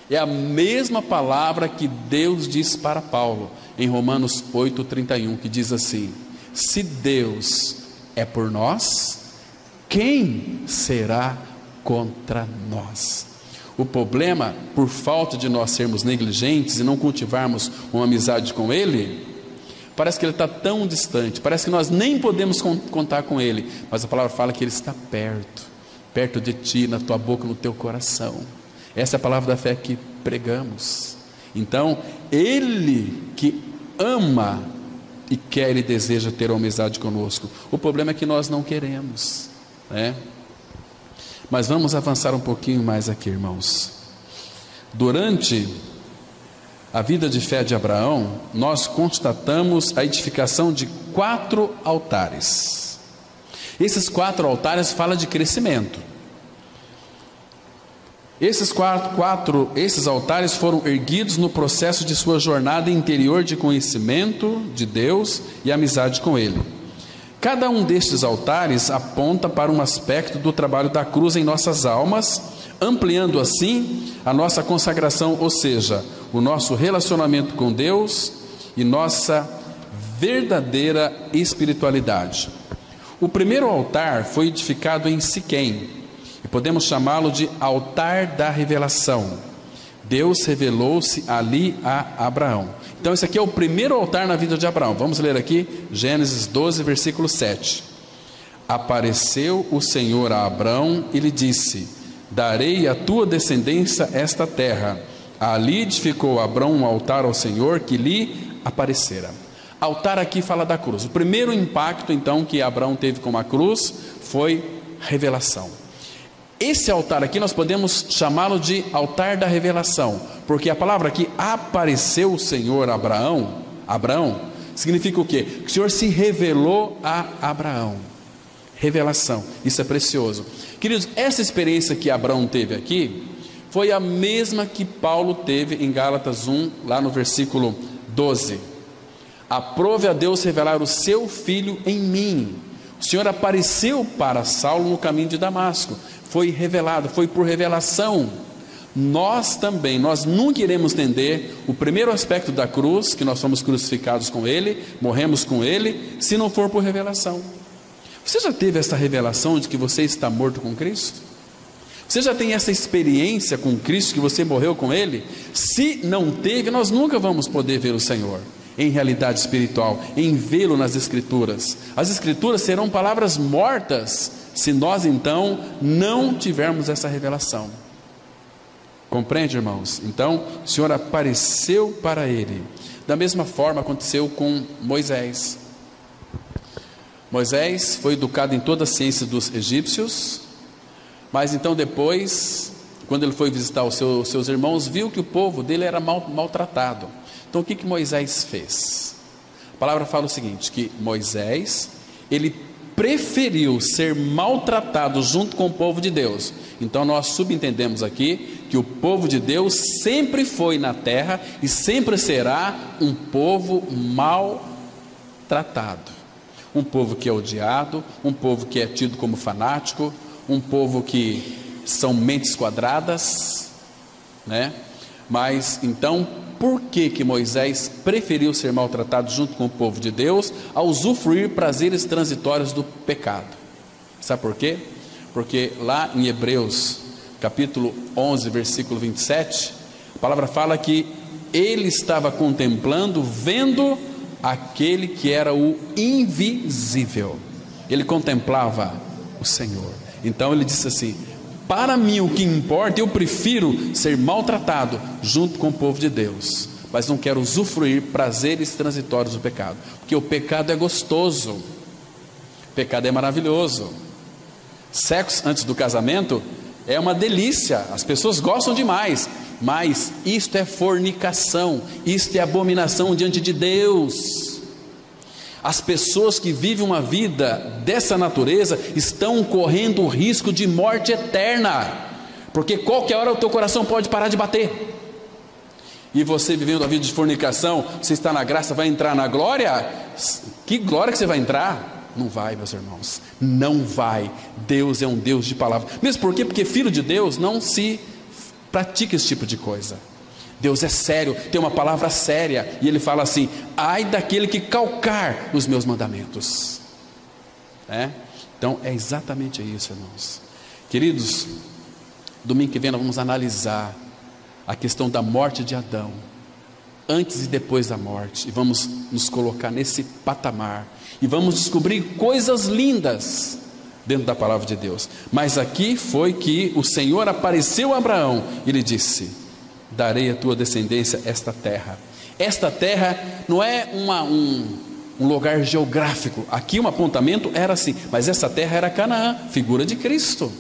É a mesma palavra que Deus diz para Paulo em Romanos 8:31, que diz assim: se Deus é por nós, quem será contra nós? O problema, por falta de nós sermos negligentes e não cultivarmos uma amizade com Ele, parece que Ele está tão distante, parece que nós nem podemos contar com Ele, mas a palavra fala que Ele está perto de ti, na tua boca, no teu coração. Essa é a palavra da fé que pregamos. Então, Ele que ama e quer e deseja ter uma amizade conosco. O problema é que nós não queremos, né? Mas vamos avançar um pouquinho mais aqui, irmãos. Durante a vida de fé de Abraão, nós constatamos a edificação de 4 altares. Esses 4 altares falam de crescimento. Esses altares foram erguidos no processo de sua jornada interior de conhecimento de Deus e amizade com Ele. Cada um destes altares aponta para um aspecto do trabalho da cruz em nossas almas, ampliando assim a nossa consagração, ou seja, o nosso relacionamento com Deus e nossa verdadeira espiritualidade. O primeiro altar foi edificado em Siquém, e podemos chamá-lo de altar da revelação. Deus revelou-se ali a Abraão. Então esse aqui é o primeiro altar na vida de Abraão. Vamos ler aqui Gênesis 12, versículo 7. Apareceu o Senhor a Abraão e lhe disse: darei à tua descendência esta terra. Ali edificou Abraão um altar ao Senhor que lhe aparecera. Altar aqui fala da cruz. O primeiro impacto então que Abraão teve com a cruz foi revelação. Esse altar aqui nós podemos chamá-lo de altar da revelação, porque a palavra aqui, apareceu o Senhor a Abraão, significa o quê? Que o Senhor se revelou a Abraão. Revelação, isso é precioso. Queridos, essa experiência que Abraão teve aqui foi a mesma que Paulo teve em Gálatas 1, lá no versículo 12. Aprove a Deus revelar o seu Filho em mim. O Senhor apareceu para Saulo no caminho de Damasco. Foi revelado, foi por revelação. Nós nunca iremos entender o primeiro aspecto da cruz, que nós fomos crucificados com Ele, morremos com Ele, se não for por revelação. Você já teve essa revelação de que você está morto com Cristo? Você já tem essa experiência com Cristo, que você morreu com Ele? Se não teve, nós nunca vamos poder ver o Senhor em realidade espiritual, em vê-lo nas Escrituras. As Escrituras serão palavras mortas se nós então não tivermos essa revelação. Compreende, irmãos? Então o Senhor apareceu para ele. Da mesma forma aconteceu com Moisés. Moisés foi educado em toda a ciência dos egípcios, mas então depois, quando ele foi visitar os seus irmãos, viu que o povo dele era maltratado. Então o que Moisés fez? A palavra fala o seguinte, que Moisés, ele preferiu ser maltratado junto com o povo de Deus. Então nós subentendemos aqui que o povo de Deus sempre foi na terra e sempre será um povo maltratado, um povo que é odiado, um povo que é tido como fanático, um povo que são mentes quadradas, né? Mas então, por que Moisés preferiu ser maltratado junto com o povo de Deus, a usufruir prazeres transitórios do pecado? Sabe por quê? Porque lá em Hebreus capítulo 11, versículo 27, a palavra fala que ele estava contemplando, vendo aquele que era o invisível. Ele contemplava o Senhor. Então ele disse assim: para mim o que importa, eu prefiro ser maltratado junto com o povo de Deus, mas não quero usufruir prazeres transitórios do pecado, porque o pecado é gostoso, o pecado é maravilhoso. Sexo antes do casamento é uma delícia, as pessoas gostam demais, mas isto é fornicação, isto é abominação diante de Deus. As pessoas que vivem uma vida dessa natureza estão correndo o risco de morte eterna, porque qualquer hora o teu coração pode parar de bater. E você vivendo a vida de fornicação, você está na graça, vai entrar na glória? Que glória que você vai entrar? Não vai, meus irmãos, não vai. Deus é um Deus de palavra. Mesmo por quê? Porque filho de Deus não se pratica esse tipo de coisa. Deus é sério, tem uma palavra séria, e Ele fala assim: ai daquele que calcar os meus mandamentos. Então é exatamente isso, irmãos. Queridos, domingo que vem nós vamos analisar a questão da morte de Adão, antes e depois da morte, e vamos nos colocar nesse patamar, e vamos descobrir coisas lindas dentro da palavra de Deus. Mas aqui foi que o Senhor apareceu a Abraão e lhe disse: darei à tua descendência esta terra. Esta terra não é um lugar geográfico. Aqui um apontamento era assim, mas essa terra era Canaã, figura de Cristo.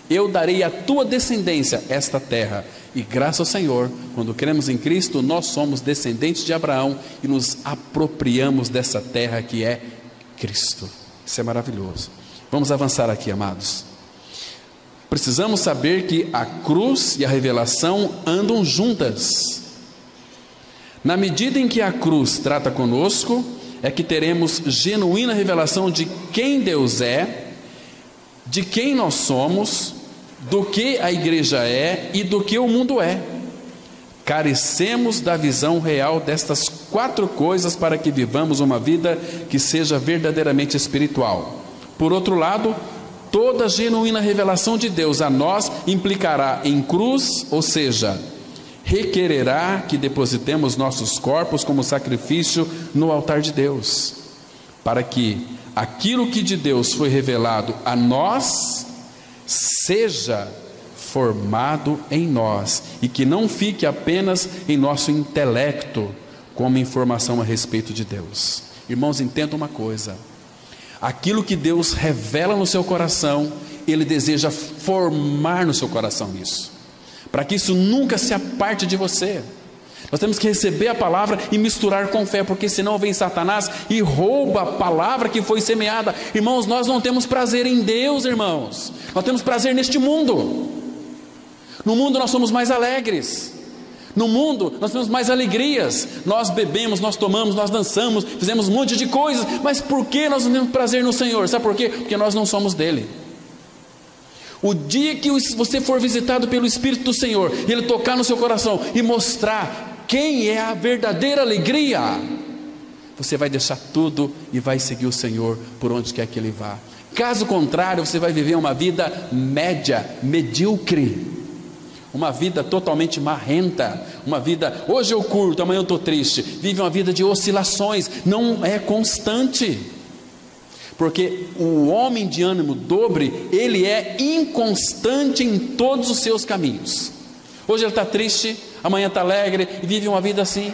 Eu darei à tua descendência esta terra. E graças ao Senhor, quando cremos em Cristo, nós somos descendentes de Abraão e nos apropriamos dessa terra que é Cristo. Isso é maravilhoso. Vamos avançar aqui, amados. Precisamos saber que a cruz e a revelação andam juntas. Na medida em que a cruz trata conosco, é que teremos genuína revelação de quem Deus é, de quem nós somos, do que a igreja é e do que o mundo é. Carecemos da visão real destas 4 coisas para que vivamos uma vida que seja verdadeiramente espiritual. Por outro lado, toda genuína revelação de Deus a nós implicará em cruz, ou seja, requererá que depositemos nossos corpos como sacrifício no altar de Deus, para que aquilo que de Deus foi revelado a nós seja formado em nós e que não fique apenas em nosso intelecto como informação a respeito de Deus. Irmãos, entendam uma coisa: aquilo que Deus revela no seu coração, Ele deseja formar no seu coração isso, para que isso nunca se aparte de você. Nós temos que receber a palavra e misturar com fé, porque senão vem Satanás e rouba a palavra que foi semeada. Irmãos, nós não temos prazer em Deus, irmãos, nós temos prazer neste mundo. No mundo nós somos mais alegres, no mundo nós temos mais alegrias, nós bebemos, nós tomamos, nós dançamos, fizemos um monte de coisas, mas por que nós não temos prazer no Senhor? Sabe por quê? Porque nós não somos dele. O dia que você for visitado pelo Espírito do Senhor, e Ele tocar no seu coração e mostrar quem é a verdadeira alegria, você vai deixar tudo e vai seguir o Senhor por onde quer que Ele vá. Caso contrário, você vai viver uma vida média, medíocre, uma vida totalmente marrenta, uma vida, hoje eu curto, amanhã eu estou triste, vive uma vida de oscilações, não é constante, porque o homem de ânimo dobre, ele é inconstante em todos os seus caminhos. Hoje ele está triste, amanhã está alegre, e vive uma vida assim,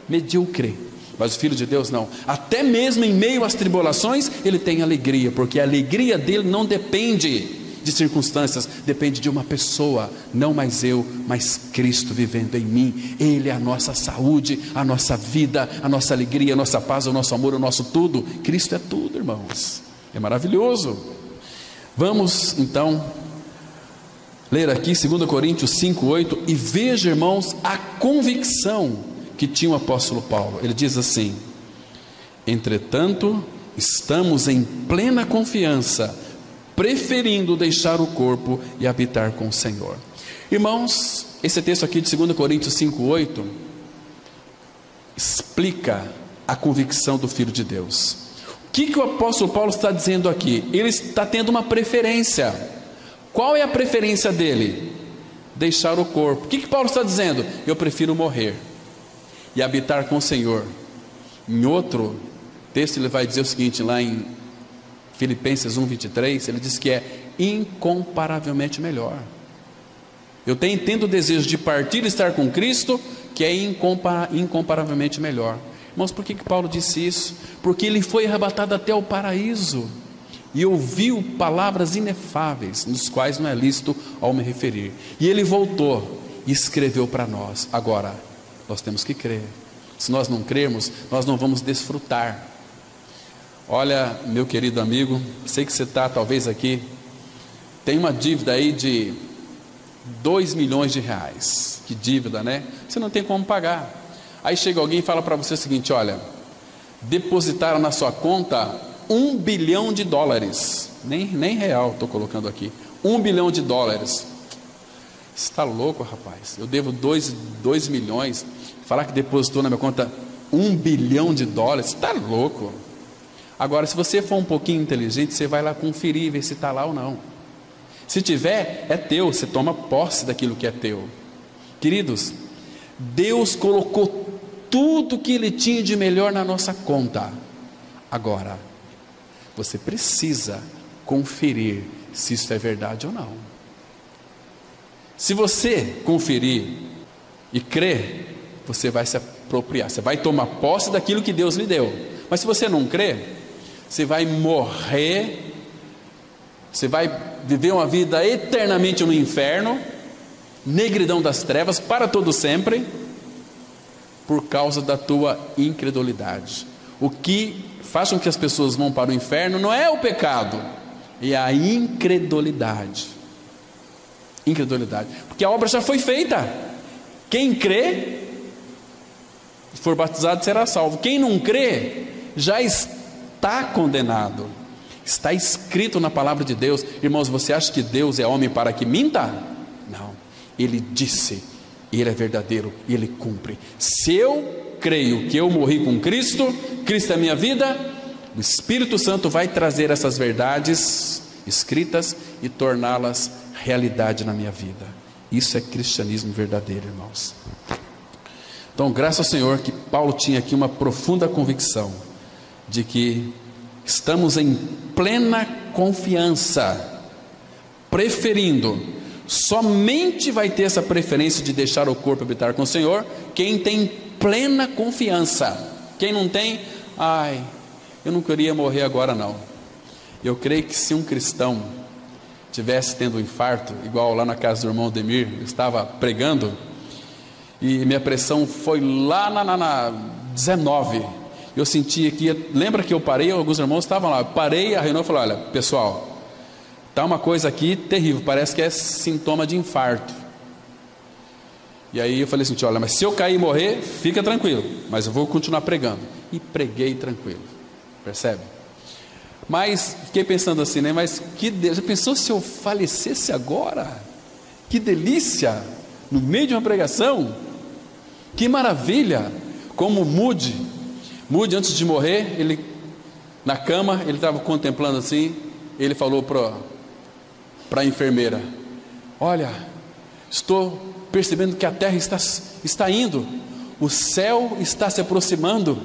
medíocre. Mas o Filho de Deus não, até mesmo em meio às tribulações, ele tem alegria, porque a alegria dele não depende de circunstâncias, depende de uma pessoa, não mais eu, mas Cristo vivendo em mim. Ele é a nossa saúde, a nossa vida, a nossa alegria, a nossa paz, o nosso amor, o nosso tudo. Cristo é tudo, irmãos, é maravilhoso. Vamos então ler aqui 2 Coríntios 5:8 e veja, irmãos, a convicção que tinha o apóstolo Paulo. Ele diz assim: entretanto, estamos em plena confiança, preferindo deixar o corpo e habitar com o Senhor. Irmãos, esse texto aqui de 2 Coríntios 5:8 explica a convicção do Filho de Deus. O que o apóstolo Paulo está dizendo aqui? Ele está tendo uma preferência. Qual é a preferência dele? Deixar o corpo. O que Paulo está dizendo? Eu prefiro morrer e habitar com o Senhor. Em outro texto ele vai dizer o seguinte, lá em Filipenses 1:23, ele diz que é incomparavelmente melhor. Eu tendo o desejo de partir e estar com Cristo, que é incomparavelmente melhor. Irmãos, por que Paulo disse isso? Porque ele foi arrebatado até o paraíso e ouviu palavras inefáveis, nos quais não é lícito ao me referir. E ele voltou e escreveu para nós. Agora, nós temos que crer. Se nós não crermos, nós não vamos desfrutar. Olha, meu querido amigo, sei que você está talvez aqui, tem uma dívida aí de 2 milhões de reais, que dívida, né? Você não tem como pagar. Aí chega alguém e fala para você o seguinte: olha, depositaram na sua conta $1 bilhão, nem real estou colocando aqui, $1 bilhão. Você está louco, rapaz? Eu devo 2 milhões, falar que depositou na minha conta $1 bilhão, você está louco? Agora, se você for um pouquinho inteligente, você vai lá conferir e ver se está lá ou não. Se tiver, é teu, você toma posse daquilo que é teu. Queridos, Deus colocou tudo que Ele tinha de melhor na nossa conta. Agora, você precisa conferir se isso é verdade ou não. Se você conferir e crer, você vai se apropriar, você vai tomar posse daquilo que Deus lhe deu. Mas se você não crer, você vai morrer, você vai viver uma vida eternamente no inferno, negridão das trevas, para todo sempre, por causa da tua incredulidade. O que faz com que as pessoas vão para o inferno não é o pecado, é a incredulidade. Incredulidade. Porque a obra já foi feita. Quem crê, se for batizado, será salvo. Quem não crê, já está condenado. Está escrito na palavra de Deus. Irmãos, você acha que Deus é homem para que minta? Não. Ele disse, Ele é verdadeiro e Ele cumpre. Se eu creio que eu morri com Cristo, Cristo é a minha vida, o Espírito Santo vai trazer essas verdades escritas e torná-las realidade na minha vida. Isso é cristianismo verdadeiro, irmãos. Então, graças ao Senhor que Paulo tinha aqui uma profunda convicção de que estamos em plena confiança, preferindo. Somente vai ter essa preferência de deixar o corpo habitar com o Senhor quem tem plena confiança. Quem não tem, eu não queria morrer agora não. Eu creio que se um cristão tivesse tendo um infarto, igual lá na casa do irmão Demir, eu estava pregando e minha pressão foi lá na 19, eu sentia que, lembra que eu parei, alguns irmãos estavam lá, parei, a reunião falou, olha pessoal, está uma coisa aqui terrível, parece que é sintoma de infarto. E aí eu falei assim, olha, mas se eu cair e morrer, fica tranquilo, mas eu vou continuar pregando. E preguei tranquilo, percebe? Mas fiquei pensando assim, né? Mas que Deus, já pensou se eu falecesse agora? Que delícia! No meio de uma pregação, que maravilha! Como Moody antes de morrer, ele na cama, ele estava contemplando assim, ele falou para a enfermeira, olha, estou percebendo que a terra está indo, o céu está se aproximando,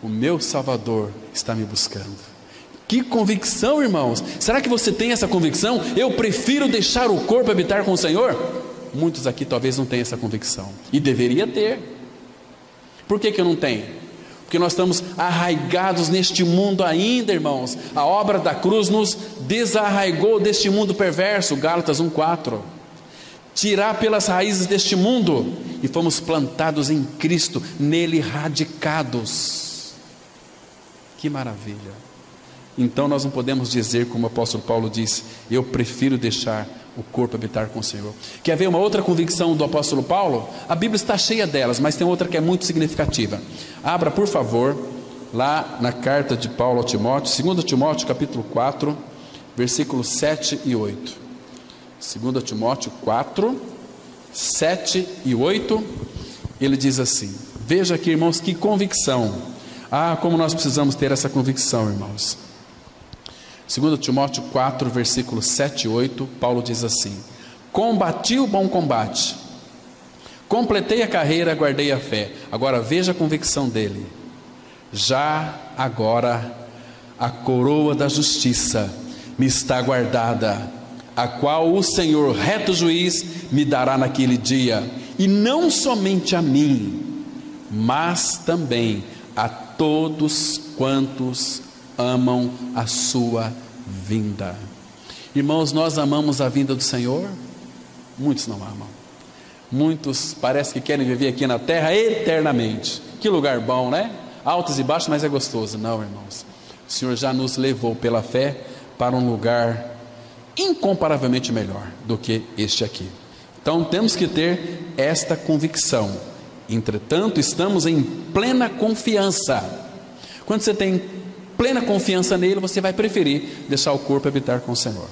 o meu Salvador está me buscando. Que convicção, irmãos! Será que você tem essa convicção? Eu prefiro deixar o corpo habitar com o Senhor? Muitos aqui talvez não tenham essa convicção, e deveria ter. Por que eu não tenho? Porque nós estamos arraigados neste mundo ainda, irmãos. A obra da cruz nos desarraigou deste mundo perverso, Gálatas 1:4. Tirar pelas raízes deste mundo, e fomos plantados em Cristo, nele radicados. Que maravilha! Então nós não podemos dizer, como o apóstolo Paulo disse, eu prefiro deixar o corpo habitar com o Senhor. Quer ver uma outra convicção do apóstolo Paulo? A Bíblia está cheia delas, mas tem outra que é muito significativa. Abra por favor, lá na carta de Paulo ao Timóteo, 2 Timóteo capítulo 4, versículos 7 e 8. 2 Timóteo 4, 7 e 8, ele diz assim, veja aqui, irmãos, que convicção. Como nós precisamos ter essa convicção, irmãos. 2 Timóteo 4, versículos 7 e 8, Paulo diz assim, combati o bom combate, completei a carreira, guardei a fé. Agora veja a convicção dele, já agora a coroa da justiça me está guardada, a qual o Senhor, reto juiz, me dará naquele dia, e não somente a mim, mas também a todos quantos amam a sua vinda. Irmãos, nós amamos a vinda do Senhor? Muitos não amam. Muitos parece que querem viver aqui na terra eternamente. Que lugar bom, né? Altos e baixos, mas é gostoso. Não, irmãos, o Senhor já nos levou pela fé para um lugar incomparavelmente melhor do que este aqui. Então temos que ter esta convicção. Entretanto, estamos em plena confiança. Quando você tem plena confiança nele, você vai preferir deixar o corpo habitar com o Senhor.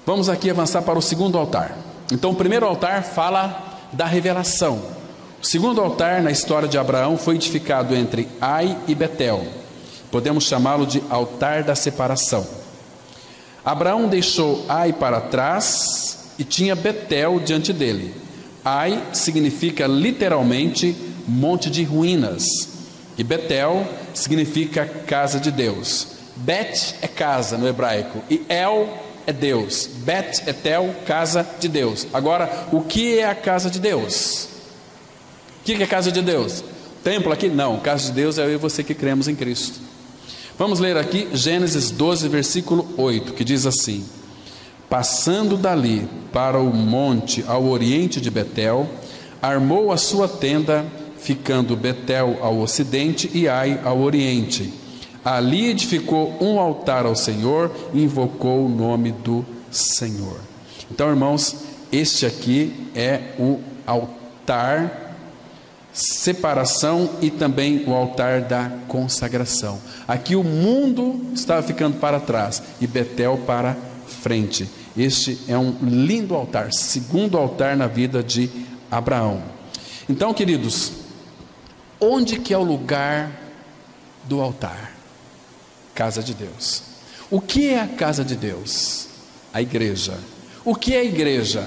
Vamos aqui avançar para o segundo altar. Então o primeiro altar fala da revelação. O segundo altar na história de Abraão foi edificado entre Ai e Betel. Podemos chamá-lo de altar da separação. Abraão deixou Ai para trás e tinha Betel diante dele. Ai significa literalmente monte de ruínas, e Betel significa casa de Deus. Bet é casa no hebraico, e El é Deus. Bet é Tel, casa de Deus. Agora, o que é a casa de Deus? O que é a casa de Deus? Templo aqui? Não, casa de Deus é eu e você que cremos em Cristo. Vamos ler aqui Gênesis 12, versículo 8, que diz assim: passando dali para o monte ao oriente de Betel, armou a sua tenda, ficando Betel ao ocidente e Ai ao oriente. Ali edificou um altar ao Senhor e invocou o nome do Senhor. Então, irmãos, este aqui é o altar separação e também o altar da consagração. Aqui o mundo estava ficando para trás e Betel para frente. Este é um lindo altar, segundo altar na vida de Abraão. Então, queridos, onde que é o lugar do altar? Casa de Deus. O que é a casa de Deus? A igreja. O que é a igreja?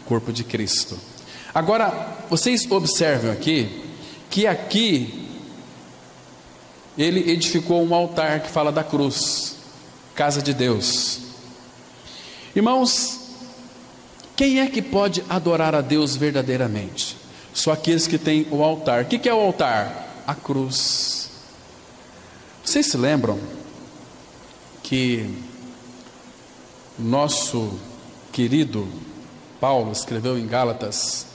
Corpo de Cristo. Agora, vocês observam aqui, que aqui ele edificou um altar que fala da cruz, casa de Deus. Irmãos, quem é que pode adorar a Deus verdadeiramente? Só aqueles que têm o altar. O que é o altar? A cruz. Vocês se lembram que nosso querido Paulo escreveu em Gálatas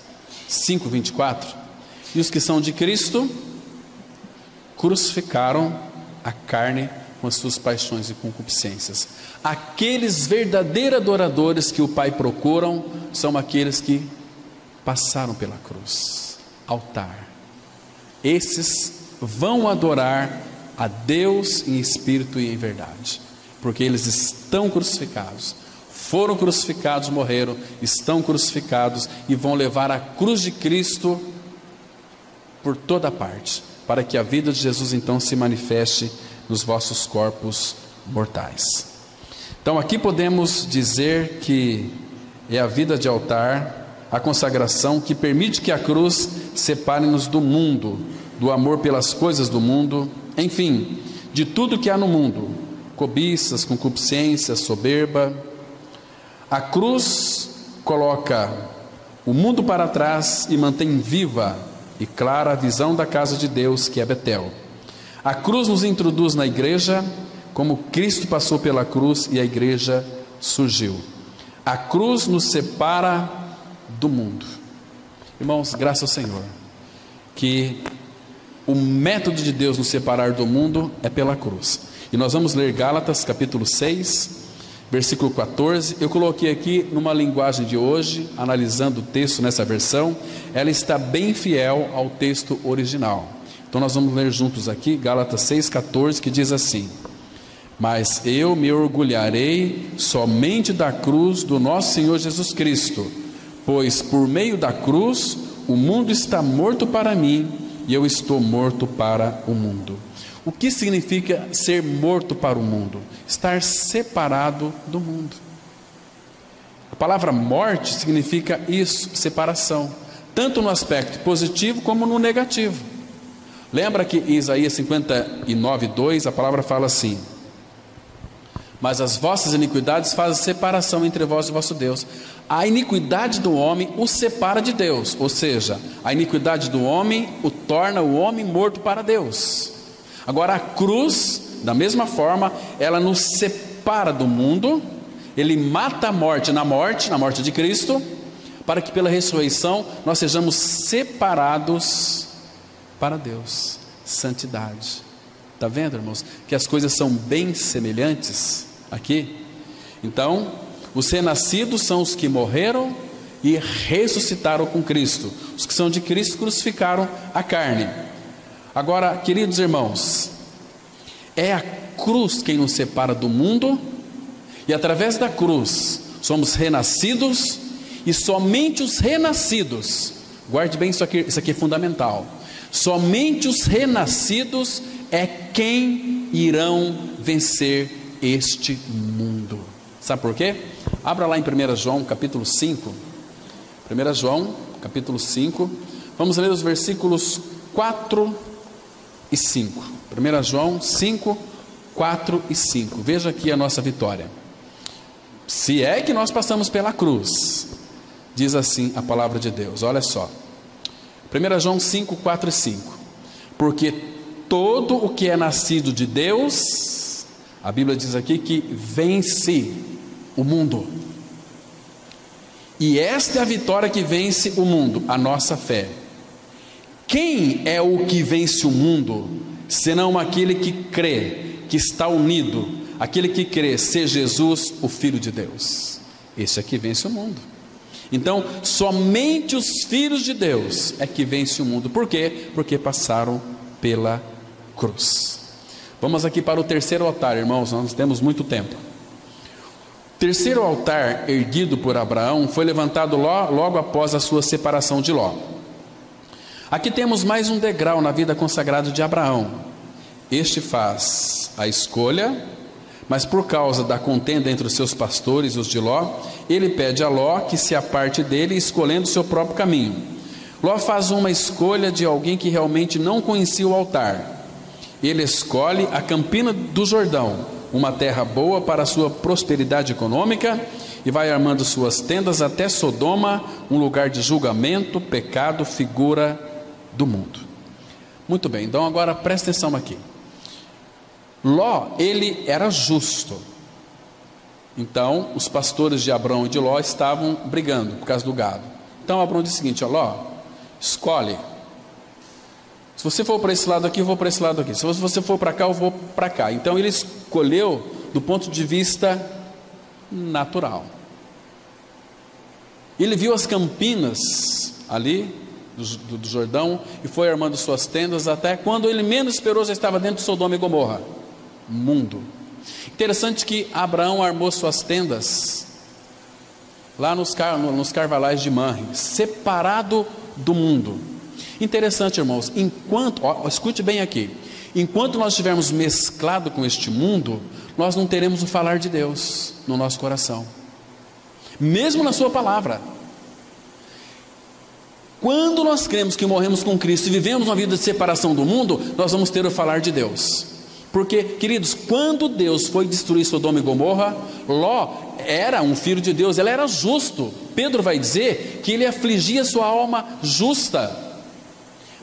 5:24, e os que são de Cristo crucificaram a carne com as suas paixões e concupiscências. Aqueles verdadeiros adoradores que o Pai procuram são aqueles que passaram pela cruz, altar. Esses vão adorar a Deus em espírito e em verdade, porque eles estão crucificados. Foram crucificados, morreram, estão crucificados e vão levar a cruz de Cristo por toda parte, para que a vida de Jesus então se manifeste nos vossos corpos mortais. Então aqui podemos dizer que é a vida de altar, a consagração que permite que a cruz separe-nos do mundo, do amor pelas coisas do mundo, enfim, de tudo que há no mundo, cobiças, concupiscências, soberba. A cruz coloca o mundo para trás e mantém viva e clara a visão da casa de Deus, que é Betel. A cruz nos introduz na igreja, como Cristo passou pela cruz e a igreja surgiu. A cruz nos separa do mundo. Irmãos, graças ao Senhor, que o método de Deus nos separar do mundo é pela cruz. E nós vamos ler Gálatas capítulo 6, versículo 14, eu coloquei aqui numa linguagem de hoje, analisando o texto nessa versão, ela está bem fiel ao texto original. Então nós vamos ler juntos aqui, Gálatas 6,14, que diz assim: mas eu me orgulharei somente da cruz do nosso Senhor Jesus Cristo, pois por meio da cruz o mundo está morto para mim e eu estou morto para o mundo. O que significa ser morto para o mundo? Estar separado do mundo. A palavra morte significa isso, separação, tanto no aspecto positivo como no negativo. Lembra que em Isaías 59:2 a palavra fala assim: mas as vossas iniquidades fazem separação entre vós e vosso Deus. A iniquidade do homem o separa de Deus, ou seja, a iniquidade do homem o torna o homem morto para Deus. Agora a cruz, da mesma forma, ela nos separa do mundo. Ele mata a morte na morte de Cristo, para que pela ressurreição nós sejamos separados para Deus. Santidade. Está vendo, irmãos, que as coisas são bem semelhantes aqui? Então, os renascidos são os que morreram e ressuscitaram com Cristo. Os que são de Cristo crucificaram a carne. Agora, queridos irmãos, é a cruz quem nos separa do mundo, e através da cruz somos renascidos, e somente os renascidos, guarde bem isso aqui é fundamental, somente os renascidos é quem irão vencer este mundo. Sabe por quê? Abra lá em 1 João capítulo 5, 1 João capítulo 5, vamos ler os versículos 4 e 5, 1 João 5, 4 e 5, veja aqui a nossa vitória. Se é que nós passamos pela cruz, diz assim a palavra de Deus, olha só, 1 João 5, 4 e 5, porque todo o que é nascido de Deus, a Bíblia diz aqui que vence o mundo, e esta é a vitória que vence o mundo, a nossa fé. Quem é o que vence o mundo, senão aquele que crê, que está unido, aquele que crê ser Jesus, o Filho de Deus? esse é que vence o mundo. Então, somente os filhos de Deus é que vence o mundo. Por quê? Porque passaram pela cruz. Vamos aqui para o terceiro altar, irmãos, nós temos muito tempo. O terceiro altar erguido por Abraão foi levantado logo após a sua separação de Ló. Aqui temos mais um degrau na vida consagrada de Abraão. Este faz a escolha, mas por causa da contenda entre os seus pastores e os de Ló, ele pede a Ló que se aparte dele, escolhendo o seu próprio caminho. Ló faz uma escolha de alguém que realmente não conhecia o altar. Ele escolhe a campina do Jordão, uma terra boa para a sua prosperidade econômica, e vai armando suas tendas até Sodoma, um lugar de julgamento, pecado, figura do mundo. Muito bem, então agora presta atenção aqui. Ló, ele era justo. Então, os pastores de Abrão e de Ló estavam brigando por causa do gado. Então, Abrão disse o seguinte: ó, Ló, escolhe. Se você for para esse lado aqui, eu vou para esse lado aqui. Se você for para cá, eu vou para cá. Então, ele escolheu do ponto de vista natural. Ele viu as campinas ali do Jordão e foi armando suas tendas até quando ele menos esperou, já estava dentro de Sodoma e Gomorra. Mundo. Interessante que Abraão armou suas tendas lá nos carvalhais de Manre, separado do mundo. Interessante, irmãos, escute bem aqui, enquanto nós estivermos mesclado com este mundo, nós não teremos o falar de Deus no nosso coração, mesmo na sua palavra. Quando nós cremos que morremos com Cristo e vivemos uma vida de separação do mundo, nós vamos ter o falar de Deus. Porque, queridos, quando Deus foi destruir Sodoma e Gomorra, Ló era um filho de Deus, ele era justo. Pedro vai dizer que ele afligia sua alma justa.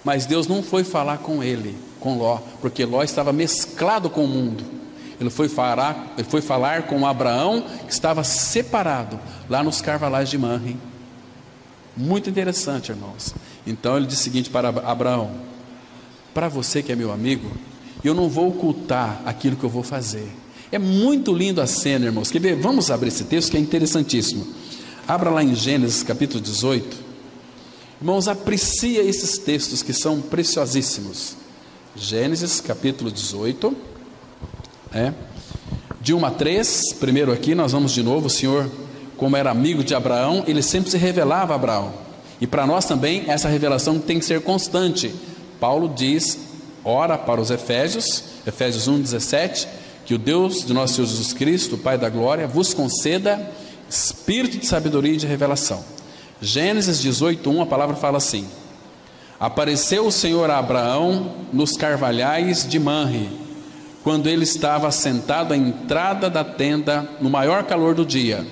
Mas Deus não foi falar com ele, com Ló, porque Ló estava mesclado com o mundo. Ele foi falar com Abraão, que estava separado, lá nos carvalhais de Manre. Muito interessante, irmãos. Então ele disse o seguinte para Abraão: para você que é meu amigo, eu não vou ocultar aquilo que eu vou fazer. É muito lindo a cena, irmãos. Quer ver? Vamos abrir esse texto que é interessantíssimo. Abra lá em Gênesis capítulo 18. Irmãos, aprecia esses textos que são preciosíssimos. Gênesis capítulo 18, de 1 a 3. Primeiro aqui nós vamos de novo. O Senhor, como era amigo de Abraão, ele sempre se revelava a Abraão. E para nós também essa revelação tem que ser constante. Paulo diz, ora para os Efésios 1:17, que o Deus de nosso Senhor Jesus Cristo, Pai da glória, vos conceda espírito de sabedoria e de revelação. Gênesis 18:1, a palavra fala assim: apareceu o Senhor a Abraão nos carvalhais de Manre, quando ele estava sentado à entrada da tenda no maior calor do dia.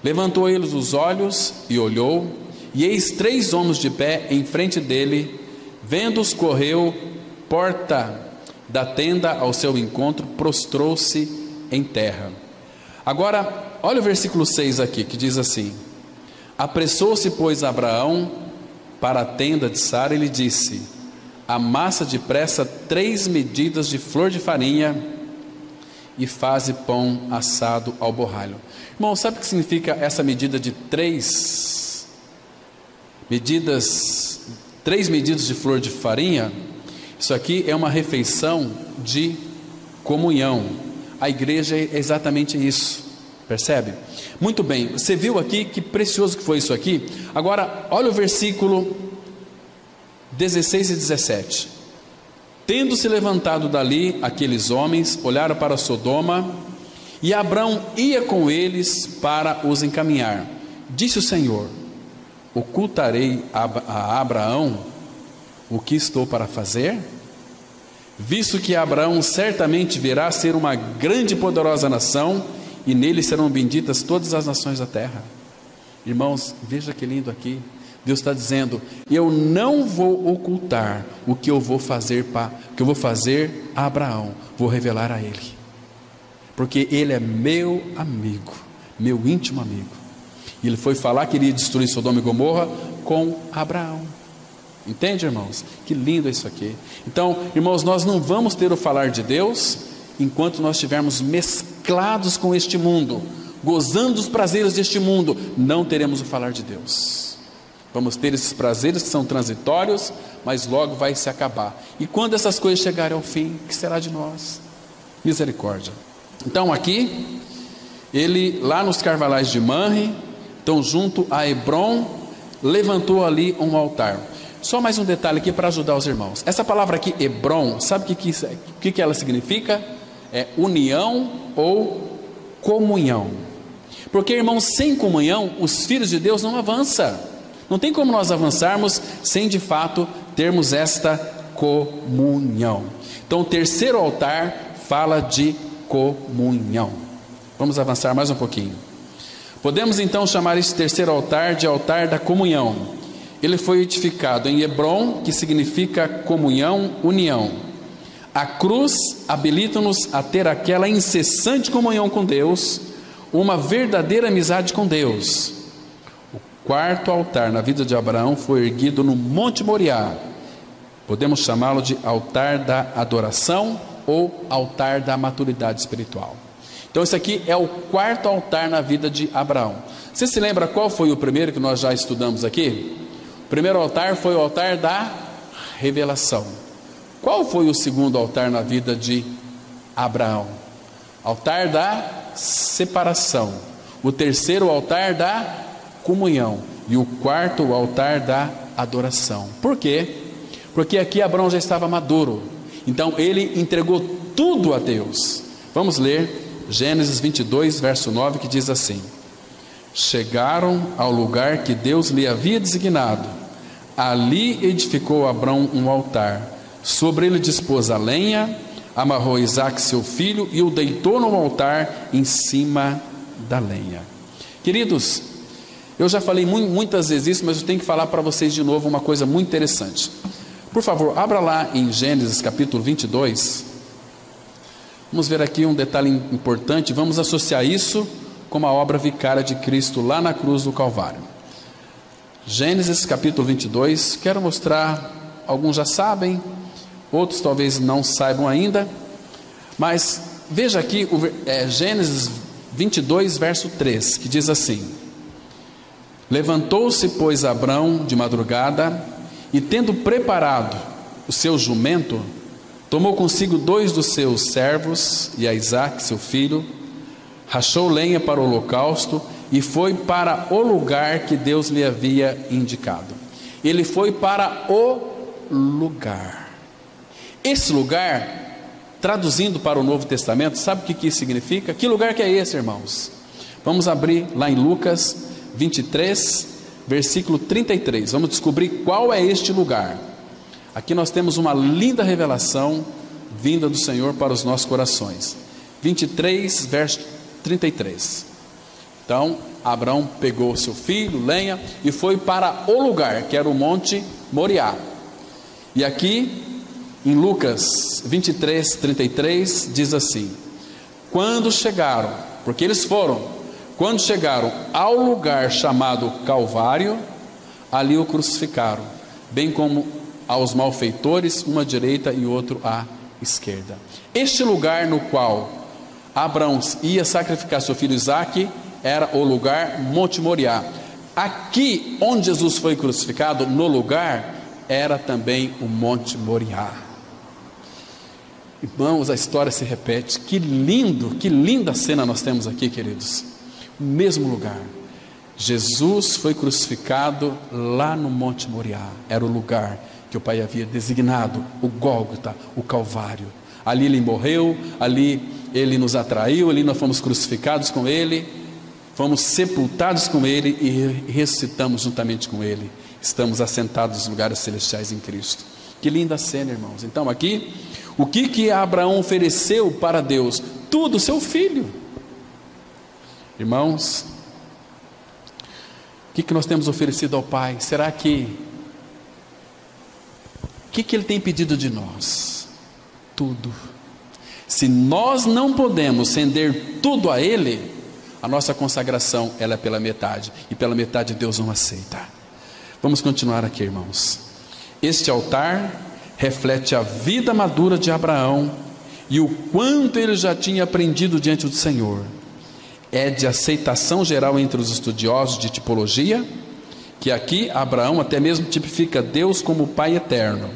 Levantou ele os olhos e olhou, e eis 3 homens de pé em frente dele. Vendo-os, correu porta da tenda ao seu encontro, prostrou-se em terra. Agora, olha o versículo 6 aqui, que diz assim: apressou-se, pois, Abraão para a tenda de Sara e lhe disse: amassa depressa 3 medidas de flor de farinha e faze pão assado ao borralho. Irmão, sabe o que significa essa medida de 3 medidas de flor de farinha? Isso aqui é uma refeição de comunhão. A igreja é exatamente isso, percebe? Muito bem, você viu aqui que precioso que foi isso aqui? Agora, olha o versículo 16 e 17. Tendo se levantado dali, aqueles homens olharam para Sodoma, e Abrão ia com eles para os encaminhar. Disse o Senhor: ocultarei a Abraão o que estou para fazer? Visto que Abraão certamente virá a ser uma grande e poderosa nação, e nele serão benditas todas as nações da terra. Irmãos, veja que lindo aqui. Deus está dizendo: eu não vou ocultar o que eu vou fazer a Abraão, vou revelar a ele, porque ele é meu amigo, meu íntimo amigo. E ele foi falar que iria destruir Sodoma e Gomorra com Abraão. Entende, irmãos? Que lindo isso aqui. Então, irmãos, nós não vamos ter o falar de Deus enquanto nós estivermos mesclados com este mundo, gozando dos prazeres deste mundo, não teremos o falar de Deus. Vamos ter esses prazeres que são transitórios, mas logo vai se acabar. E quando essas coisas chegarem ao fim, o que será de nós? Misericórdia. Então aqui, ele lá nos carvalhais de Manre, então junto a Hebron, levantou ali um altar. Só mais um detalhe aqui para ajudar os irmãos. Essa palavra aqui, Hebron, sabe o que ela significa? É união ou comunhão. Porque, irmãos, sem comunhão, os filhos de Deus não avançam. Não tem como nós avançarmos sem de fato termos esta comunhão. Então o terceiro altar fala de comunhão. Vamos avançar mais um pouquinho. Podemos então chamar esse terceiro altar de altar da comunhão. Ele foi edificado em Hebron, que significa comunhão, união. A cruz habilita-nos a ter aquela incessante comunhão com Deus, uma verdadeira amizade com Deus. O quarto altar na vida de Abraão foi erguido no Monte Moriá. Podemos chamá-lo de altar da adoração ou altar da maturidade espiritual. Então esse aqui é o quarto altar na vida de Abraão. Você se lembra qual foi o primeiro que nós já estudamos aqui? O primeiro altar foi o altar da revelação. Qual foi o segundo altar na vida de Abraão? Altar da separação. O terceiro, o altar da comunhão. E o quarto, o altar da adoração. Por quê? Porque aqui Abraão já estava maduro. Então ele entregou tudo a Deus. Vamos ler Gênesis 22, verso 9, que diz assim: chegaram ao lugar que Deus lhe havia designado. Ali edificou Abraão um altar. Sobre ele dispôs a lenha, amarrou Isaque seu filho e o deitou no altar em cima da lenha. Queridos, eu já falei muitas vezes isso, mas eu tenho que falar para vocês de novo uma coisa muito interessante. Por favor, abra lá em Gênesis capítulo 22. Vamos ver aqui um detalhe importante. Vamos associar isso com a obra vicária de Cristo lá na cruz do Calvário. Gênesis capítulo 22. Quero mostrar, alguns já sabem, outros talvez não saibam ainda, mas veja aqui Gênesis 22, verso 3, que diz assim: levantou-se, pois, Abrão de madrugada, e tendo preparado o seu jumento, tomou consigo 2 dos seus servos e a Isaque seu filho, rachou lenha para o holocausto e foi para o lugar que Deus lhe havia indicado. Ele foi para o lugar. Esse lugar, traduzindo para o Novo Testamento, sabe o que isso significa? Que lugar que é esse, irmãos? Vamos abrir lá em Lucas 23, versículo 33. Vamos descobrir qual é este lugar. Aqui nós temos uma linda revelação vinda do Senhor para os nossos corações. 23, verso 33. Então, Abraão pegou seu filho, lenha, e foi para o lugar, que era o Monte Moriá. E aqui, em Lucas 23, 33, diz assim: quando chegaram, porque eles foram, quando chegaram ao lugar chamado Calvário, ali o crucificaram, bem como aos malfeitores, uma à direita e outro à esquerda. Este lugar no qual Abraão ia sacrificar seu filho Isaque era o lugar Monte Moriá. Aqui onde Jesus foi crucificado, no lugar, era também o Monte Moriá. Irmãos, a história se repete. Que lindo, que linda cena nós temos aqui, queridos. O mesmo lugar. Jesus foi crucificado lá no Monte Moriá. Era o lugar que o Pai havia designado, o Gólgota, o Calvário. Ali ele morreu, ali ele nos atraiu, ali nós fomos crucificados com ele, fomos sepultados com ele e ressuscitamos juntamente com ele. Estamos assentados nos lugares celestiais em Cristo. Que linda cena, irmãos. Então aqui, o que Abraão ofereceu para Deus? Tudo, seu filho. Irmãos, o que nós temos oferecido ao Pai? Será que o que Ele tem pedido de nós? Tudo. Se nós não podemos render tudo a Ele, a nossa consagração ela é pela metade, e pela metade Deus não aceita. Vamos continuar aqui, irmãos. Este altar reflete a vida madura de Abraão e o quanto ele já tinha aprendido diante do Senhor. é de aceitação geral entre os estudiosos de tipologia, que aqui Abraão até mesmo tipifica Deus como Pai eterno.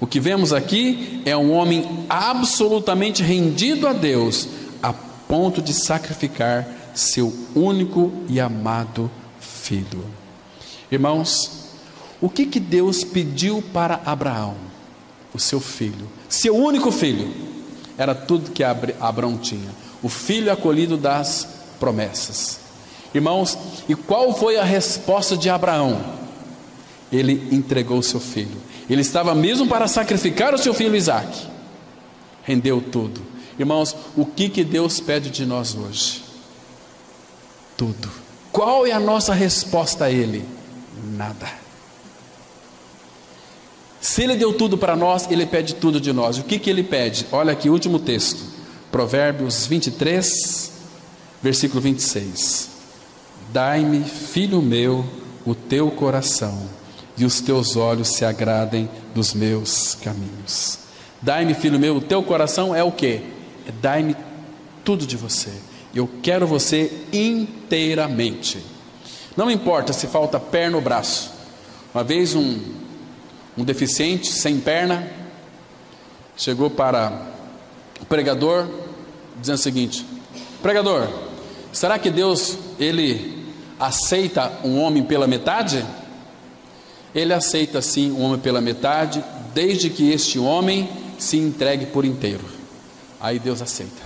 O que vemos aqui é um homem absolutamente rendido a Deus, a ponto de sacrificar seu único e amado filho. Irmãos, o que Deus pediu para Abraão? O seu filho, seu único filho. Era tudo que Abraão tinha, o filho acolhido das promessas. Irmãos, e qual foi a resposta de Abraão? Ele entregou o seu filho. Ele estava mesmo para sacrificar o seu filho Isaque. Rendeu tudo. Irmãos, o que Deus pede de nós hoje? Tudo. Qual é a nossa resposta a Ele? Nada. Se Ele deu tudo para nós, Ele pede tudo de nós. O que Ele pede? Olha aqui o último texto, Provérbios 23, versículo 26. Dai-me, filho meu, o teu coração, e os teus olhos se agradem dos meus caminhos. Dai-me, filho meu, o teu coração é o quê? É dai-me tudo de você. Eu quero você inteiramente. Não importa se falta perna ou braço. Uma vez um deficiente sem perna chegou para o pregador dizendo o seguinte: pregador, será que Deus, Ele aceita um homem pela metade? Ele aceita sim um homem pela metade, desde que este homem se entregue por inteiro. Aí Deus aceita.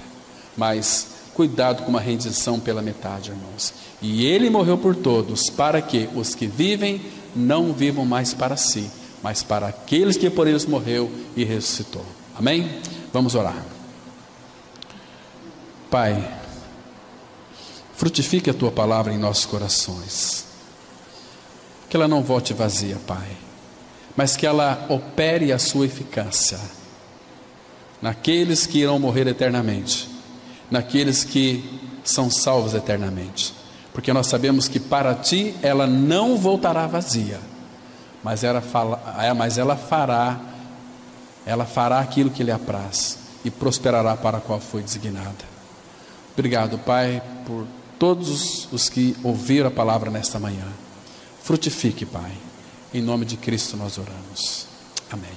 Mas cuidado com uma rendição pela metade, irmãos. E Ele morreu por todos, para que os que vivem não vivam mais para si, mas para aqueles que por eles morreu e ressuscitou. Amém? Vamos orar. Pai, frutifique a Tua palavra em nossos corações. Que ela não volte vazia, Pai, mas que ela opere a sua eficácia naqueles que irão morrer eternamente, naqueles que são salvos eternamente, porque nós sabemos que para Ti ela não voltará vazia, mas ela fará aquilo que lhe apraz e prosperará para a qual foi designada. Obrigado, Pai, por todos os que ouviram a palavra nesta manhã. Frutifique, Pai. Em nome de Cristo nós oramos. Amém.